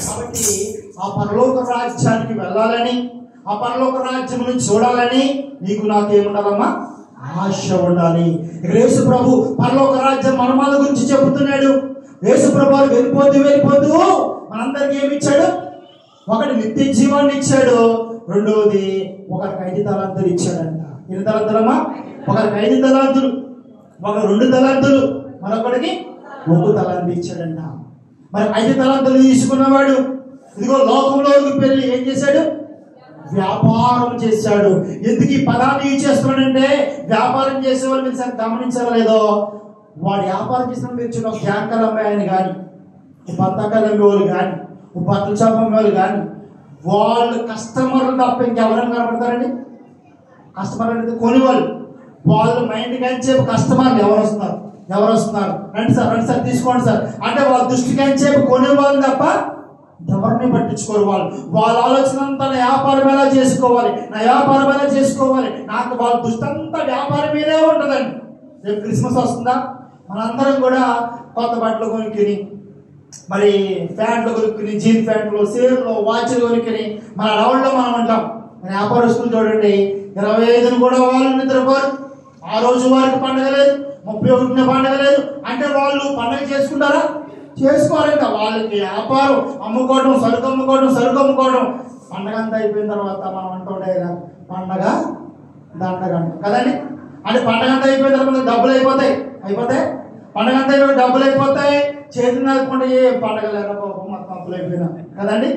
కాబట్టి ఆ పరలోక రాజ్యానికి వెళ్ళాలని, ఆ పరలోక రాజ్యం చూడాలని నీకు నాకేముండాలమ్మా? ఆశ ఉండాలి. ఇక్కడ యేసు ప్రభు పరలోక రాజ్యం మర్మాల గురించి చెబుతున్నాడు. యేసు ప్రభు వెళ్ళిపోతూ మనందరికి ఏమి ఇచ్చాడు? ఒకటి నిత్య జీవాన్ని ఇచ్చాడు, రెండవది ఒకరికి 5 తలాంతులు ఇచ్చాడంట. ఎన్ని తలాంతులమ్మా? ఒకరికి 5 తలాంతులు, ఒక 2 తలాంతులు, మరొకరికి 1 తలాంతు ఇచ్చాడంట. మరి 5 తలాంతులు తీసుకున్నవాడు ఇదిగో లోకంలోకి వెళ్ళి ఏం చేశాడు? వ్యాపారం చేశాడు. ఎందుకు ఈ పదాన్ని యూజ్ చేస్తున్నాడంటే, వ్యాపారం చేసేవాళ్ళు మీరు సరే గమనించారో లేదో, వాడు వ్యాపారం చేసిన మీరు చూడ క్యాంకర్ అమ్మాయని కానీ, బత్తకాయలు అమ్మేవాళ్ళు కానీ, బట్టల షాప్ అమ్మేవాళ్ళు కానీ, వాళ్ళు కస్టమర్లు తప్ప ఇంకెవరైనా కనపడతారండి? కస్టమర్ అనేది కొనేవాళ్ళు. వాళ్ళు మైండ్ కంచేపు కస్టమర్లు ఎవరు వస్తున్నారు, రండి సార్ తీసుకోండి సార్ అంటే వాళ్ళ దృష్టి కంచేపు కొనేవాళ్ళు తప్ప ఎవరిని పట్టించుకోరు. వాళ్ళ ఆలోచన అంతా నా వ్యాపారం ఎలా చేసుకోవాలి, నాకు వాళ్ళ దృష్టి అంతా వ్యాపారం మీదే ఉంటుందండి. రేపు క్రిస్మస్ వస్తుందా, మనందరం కూడా కొత్త బట్టలు కొనుక్కుని, మరి ప్యాంట్లు కొనుక్కుని, జీన్ ప్యాంట్లు, సేర్లు, వాచ్లు కొనుక్కుని మన రౌండ్లో మనం అంటాం. వ్యాపారస్తులు చూడండి, 25ని కూడా వాళ్ళు నిద్రపోరు. ఆ రోజు వారికి పండగ లేదు, 31న పండగ లేదు అంటే వాళ్ళు పండగ చేసుకుంటారా? చేసుకోవాలంట. వాళ్ళకి వ్యాపారం అమ్ముకోవడం, సరుకు అమ్ముకోవడం. పండగ అంతా అయిపోయిన తర్వాత మనం అంటుండే పండగ దండగంట కదండి. అంటే పండగ అంతా అయిపోయిన తర్వాత డబ్బులు అయిపోతాయి. పండగ అంతా అయిపోయి డబ్బులు అయిపోతాయి, చేతులు నలుపుకుంటే ఏ పండగ లేకపోతే మొత్తం అప్పులు అయిపోయినా కదండి.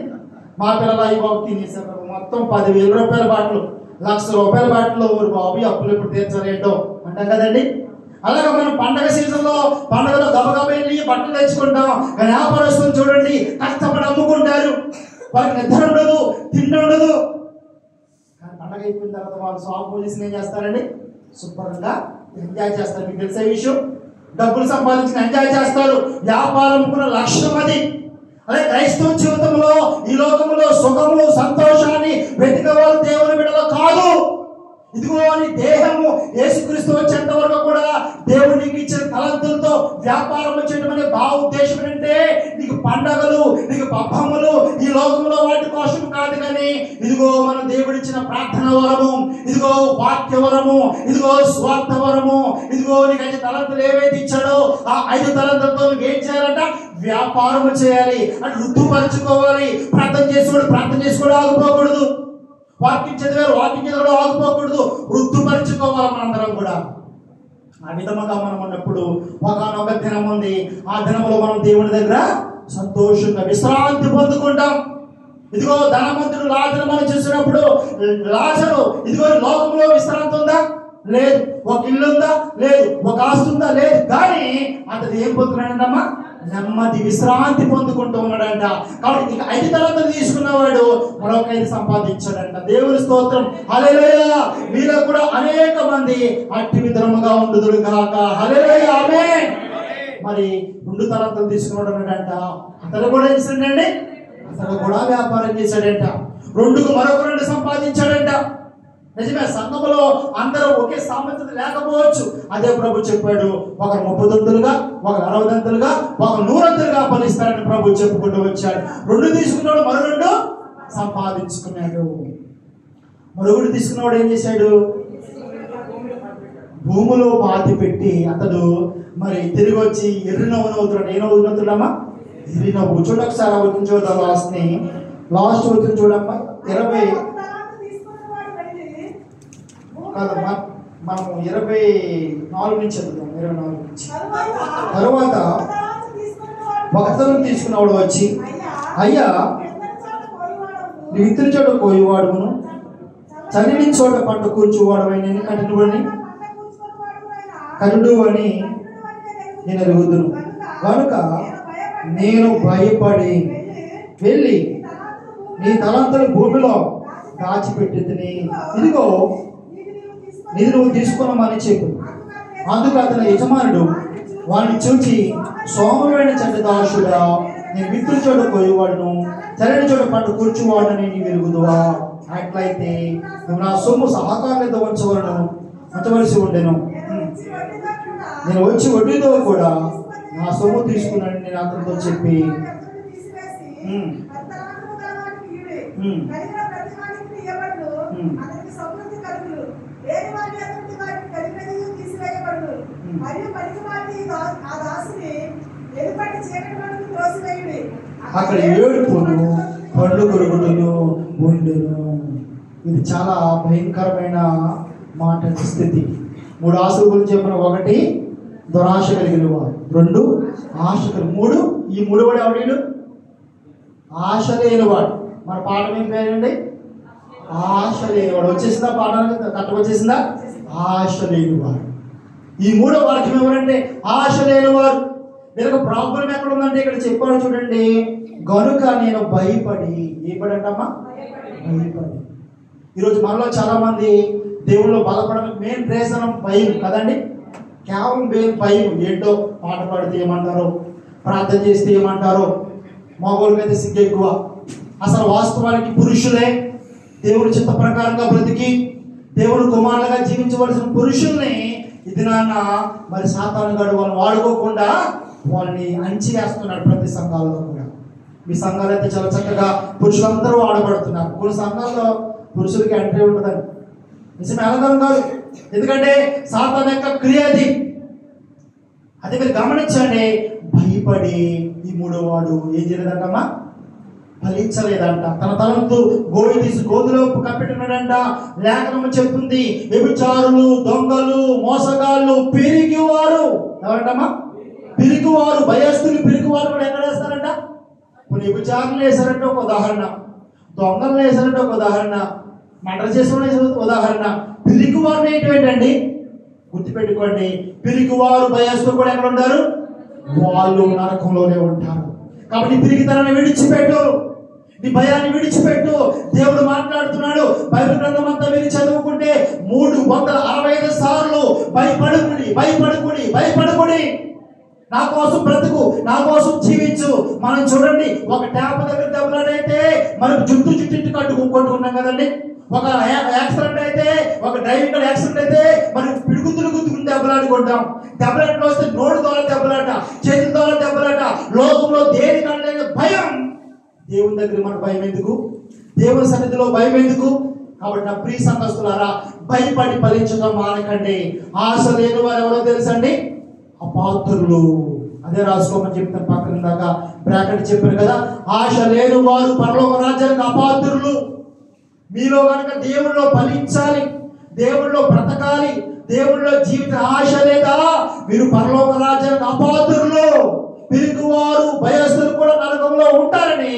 మా పిల్లలు అయ్యి బాబు తినేసారు మొత్తం 10,000 రూపాయల బాటలు, 1,00,000 రూపాయల బాటలు, ఊరు బాబు అప్పులు ఎప్పుడు తీర్చలేటో అంటాం కదండి. అలాగే మనం పండగ సీజన్లో పండగలో గబగబా వెళ్ళి బట్టలు తెచ్చుకుంటాం. కానీ వ్యాపారస్తులు చూడండి, కష్టపడి అమ్ముకుంటారు, వారికి నిద్ర ఉండదు, తిండి ఉండదు. కానీ పండగ అయిపోయిన తర్వాత వాళ్ళు షాప్ పోలీసులు ఏం చేస్తారండి? శుభ్రంగా ఎంజాయ్ చేస్తారు. మీకు తెలిసే విషయం, డబ్బులు సంపాదించిన ఎంజాయ్ చేస్తారు. వ్యాపారం కూడా లక్ష్యం అది. అదే క్రైస్తవ జీవితంలో ఈ లోకంలో సుఖము సంతోషాన్ని వెతికే వాళ్ళు దేవుని బిడ్డలు కాదు. ఇదిగో నీ దేహము యేసుక్రీస్తు వచ్చేంత వరకు కూడా దేవునికి ఇచ్చిన తలంతులతో వ్యాపారం చేయడం అనే ఉద్దేశం ఏంటంటే, నీకు పండగలు, నీకు పబ్బములు ఈ లోకంలో వాటి కోసం కాదు. కానీ ఇదిగో మన దేవుడిచ్చిన ప్రార్థన వరము, ఇదిగో వాక్య వరము, ఇదిగో స్వార్థ వరము, ఇదిగో నీకు 5 తలంతులు ఏవైతే ఇచ్చాడో ఆ 5 తలంతులతో నువ్వు ఏం చేయాలంట? వ్యాపారం చేయాలి. అంటే రుద్దుపరుచుకోవాలి. ప్రార్థన చేసుకోవడం ఆగిపోకూడదు. వాక్యం చదివారు ఆగిపోకూడదు. వృద్ధుపరుచుకోవాలి మనందరం కూడా. ఆ విధముగా మనం ఉన్నప్పుడు ఒకనొక దినం ఉంది. ఆ దినంలో మనం దేవుని దగ్గర సంతోషంగా విశ్రాంతి పొందుకుంటాం. ఇదిగో ధనవంతుడు లాజరు మనం చూసినప్పుడు, లాజరు ఇదిగో లోకంలో విశ్రాంతి ఉందా? లేదు. ఒక ఇల్లు ఉందా? లేదు. ఒక ఆస్తి ఉందా? లేదు. కానీ అతను ఏం పొందుతున్నాడంటమ్మా? నెమ్మది విశ్రాంతి పొందుకుంటూ ఉన్నాడంట. కాబట్టి ఇక 5 తలాంతులు తీసుకున్నవాడు మరొక 5 సంపాదించాడంట. దేవుని స్తోత్రం, హల్లెలూయా. మీలో కూడా అనేక మంది అట్టి విధముగా ఉండుదురు గాక. హల్లెలూయా, ఆమేన్. మరి 2 తలాంతులు తీసుకున్నాడు అన్నాడంట. అతను కూడా ఏం చేశాడండి? అతను కూడా వ్యాపారం చేశాడంట. 2కు మరొక 2 సంపాదించాడంట. నిజమే, సంఘములో అందరూ ఒకే సామర్థ్యత లేకపోవచ్చు. అదే ప్రభు చెప్పాడు, ఒకరు 30 దంతులుగా, ఒకరు 60 దంతులుగా, ఒకరు 100 దంతులుగా ఫలిస్తారని ప్రభు చెప్పుకుంటూ వచ్చాడు. 2 తీసుకున్నాడు, మరో 2 సంపాదించుకున్నాడు. మరొకటి తీసుకున్నవాడు ఏం చేశాడు? భూమిలో పాతి పెట్టి అతడు మరి తిరిగి వచ్చి ఎర్రి నవ్వునవుతున్నాడు. ఏ నవ్వునవుతున్నాడమ్మా? ఎర్రి నవ్వు. చూడ ఒకసారి అవుతుంది, చూద్దాం లాస్ట్ అవుతుంది చూడమ్మా. 20 కాదమ్మా, మనం 24 నుంచి చదువుతాం. 24 నుంచి. తరువాత ఒకతను తీసుకున్నవాడు వచ్చి, అయ్యా నీ విత్తిన చోట కోయివాడును, చనిని చోట పంట కూర్చువాడవని కనుడు అని నేను ఎరుగుదును. కనుక నేను భయపడి వెళ్ళి నీ తలంతులు భూమిలో దాచిపెట్టి తిని, ఇదిగో నీది నువ్వు తీసుకున్నామని చెప్పు. అందుకు అతని యజమానుడు వాడిని చూచి, సోమమైన చెడ్డ దాసుడా, నేను విత్తుల చోట కోయవాడును, చల్లని చోట పంట కూర్చువాడని నీ వెలుగుదువా? అట్లయితే నువ్వు నా సొమ్ము సహకారులతో ఉంచవలసి ఉండెను. నేను వచ్చి వడ్డీతో కూడా నా సొమ్ము తీసుకున్నాను నేను అతనితో చెప్పి అక్కడ ఏడుపును పండ్లు కొరుకుడును ఉండెను. ఇది చాలా భయంకరమైన మాట స్థితి. 3 ఆశల గురించి చెప్పిన. 1 దురాశ కలిగిన వాడు, 2 ఆశ కలిగి, 3 ఈ 3 వాడు ఎవడు? ఆశ లేనివాడు. మన పాఠం ఏం పేరండి? ఆశ లేనివాడు. వచ్చేసిందా పాఠానికి? కరెక్ట్గా వచ్చేసిందా? ఆశ లేనివాడు. ఈ 3వ వాక్యం ఎవరంటే ఆశ లేనివాడు. వీళ్ళకి ప్రాబ్లం ఎక్కడ ఉందంటే ఇక్కడ చెప్పాడు చూడండి. గనుక నేను భయపడి, ఏపడంటమ్మా? భయపడి. ఈరోజు మనలో చాలా మంది దేవుళ్ళు బలపడడానికి మెయిన్ రీజన్ భయం కదండి. కేవలం భయం. ఏంటో పాట పాడితే ఏమంటారో, ప్రార్థన చేస్తే ఏమంటారో, మగవాళ్ళకైతే సిగ్గు ఎక్కువ. అసలు వాస్తవానికి పురుషులే దేవుడి చిత్త ప్రకారంగా బ్రతికి దేవుడు కుమారులుగా జీవించవలసిన పురుషుల్ని ఇది నాన్న మరి సాతాను గడు వాళ్ళని వాడుకోకుండా వాళ్ళని అంచివేస్తున్నాడు ప్రతి సంఘాల్లో కూడా. మీ సంఘాలు అయితే చాలా చక్కగా పురుషులందరూ ఆడబడుతున్నారు. కొన్ని సంఘాల్లో పురుషులకి ఎంట్రీ ఉంటుందండి. నిజమే, అలంకారం కాదు. ఎందుకంటే సాతాను యొక్క క్రియ అది మీరు గమనించండి. భయపడి ఈ 3వ వాడు ఏం చేయలేదంటమ్మా? ఫలించలేదంట. తన తలంతు గోడి తీసి గోధులో కప్పెట్టినాడంట. లేఖనము చెప్తుంది, వ్యభిచారులు, దొంగలు, మోసగాళ్ళు, పిరికివారు. ఎవరంటమ్మా? పిరికివారు. భయస్తులు పిరికివారు కూడా ఎక్కడ వేస్తారంట? కొన్ని వ్యభిచారులు వేశారంటే ఒక ఉదాహరణ, దొంగలు వేశారంటే ఒక ఉదాహరణ, మర్డర్ చేసిన ఉదాహరణ. పిరికివారు ఏంటండి? గుర్తుపెట్టుకోండి, పిరికివారు భయస్తులు కూడా ఎక్కడ ఉంటారు? వాళ్ళు నరకంలోనే ఉంటారు. కాబట్టి పిరికితనాన్ని విడిచిపెట్టు, నీ భయాన్ని విడిచిపెట్టు. దేవుడు మాట్లాడుతున్నాడు. బైబిల్ గ్రంథం అంతా మీరు చదువుకుంటే 365 సార్లు భయపడుకుడి, భయపడుకుడి, భయపడుకుడి. నా కోసం బ్రతుకు, నా కోసం జీవించు. మనం చూడండి, ఒక ట్యాప్ దగ్గర దెబ్బలాడైతే మనం జుట్టు కొట్టుకున్నాం కదండి. ఒక యాక్సిడెంట్ అయితే, ఒక డ్రైవింగ్ యాక్సిడెంట్ అయితే మనం పిడుగుతులు గుద్దుకుని దెబ్బలాడుకుంటాం. దెబ్బలాటలో వస్తే నోడు ద్వారా దెబ్బలాట, చేతుల ద్వారా దెబ్బలాట. లోకంలో దేనికంటే భయం. దేవుని దగ్గర మన భయం ఎందుకు? దేవుని సన్నిధిలో భయం ఎందుకు? కాబట్టి నా ప్రియ సంఘస్థులారా, భయపడి ఫలించడం మానకండి. ఆశ లేని వారు ఎవరో తెలుసండి? అపాత్రులు. అదే రాసుకోమని చెప్తాను పక్కన దాకా బ్రాకెట్ చెప్పారు కదా. ఆశ లేని వారు పరలోక రాజ్యానికి అపాత్రులు. మీలో కనుక దేవుళ్ళో ఫలించాలి, దేవుళ్ళో బ్రతకాలి, దేవుళ్ళో జీవిత ఆశ లేదా మీరు పరలోక రాజ్యానికి అపాత్రులు, పిరికివారు, భయస్తులు కూడా నరకంలో ఉంటారని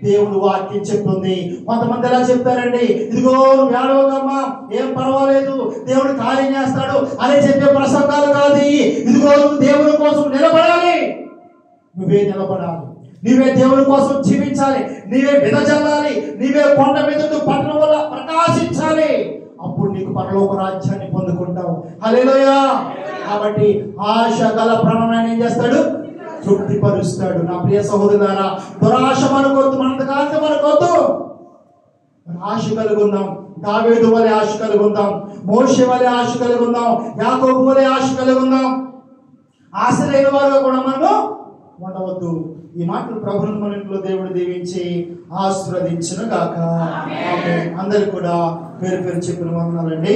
దేవుడు వాక్యం చెప్తుంది. కొంతమంది ఎలా చెప్తారండి, ఇదిగో నువ్వు ఏడవకమ్మా, ఏం పర్వాలేదు, దేవుడు కార్యం చేస్తాడు అని చెప్పే ప్రసంగాలు కాదు. ఇదిగో నువ్వు దేవుని కోసం నిలబడాలి, నువ్వే నిలబడాలి, నీవే దేవుని కోసం జీవించాలి, నీవే విదజల్లాలి, నీవే కొండ మీద పట్టణం వల్ల ప్రకాశించాలి. అప్పుడు నీకు పరలోక రాజ్యాన్ని పొందుకుంటావు. హల్లెలూయా. కాబట్టి ఆశ గల ప్రాణాన్ని ఏం చేస్తాడు? తృప్తిపరుస్తాడు. నా ప్రియ సహోదరులారా, దురాశ మనకొద్దు, మనంతకాంతి మనకొద్దు. ఆశ కలుగుందాం. దావీదు వలె ఆశ కలుగుందాం, మోషే వలె ఆశ కలుగుందాం, యాకోబు వలె ఆశ కలుగుందాం. ఆశ లేని వారుగా కూడా మనము ఉండవద్దు. ఈ మాటలు ప్రభువుని మన ఇంట్లో దేవుడు దీవించి ఆశీర్వదించును గాక. అందరికి కూడా పేరు పేరు చెప్పిన వందనాలండి.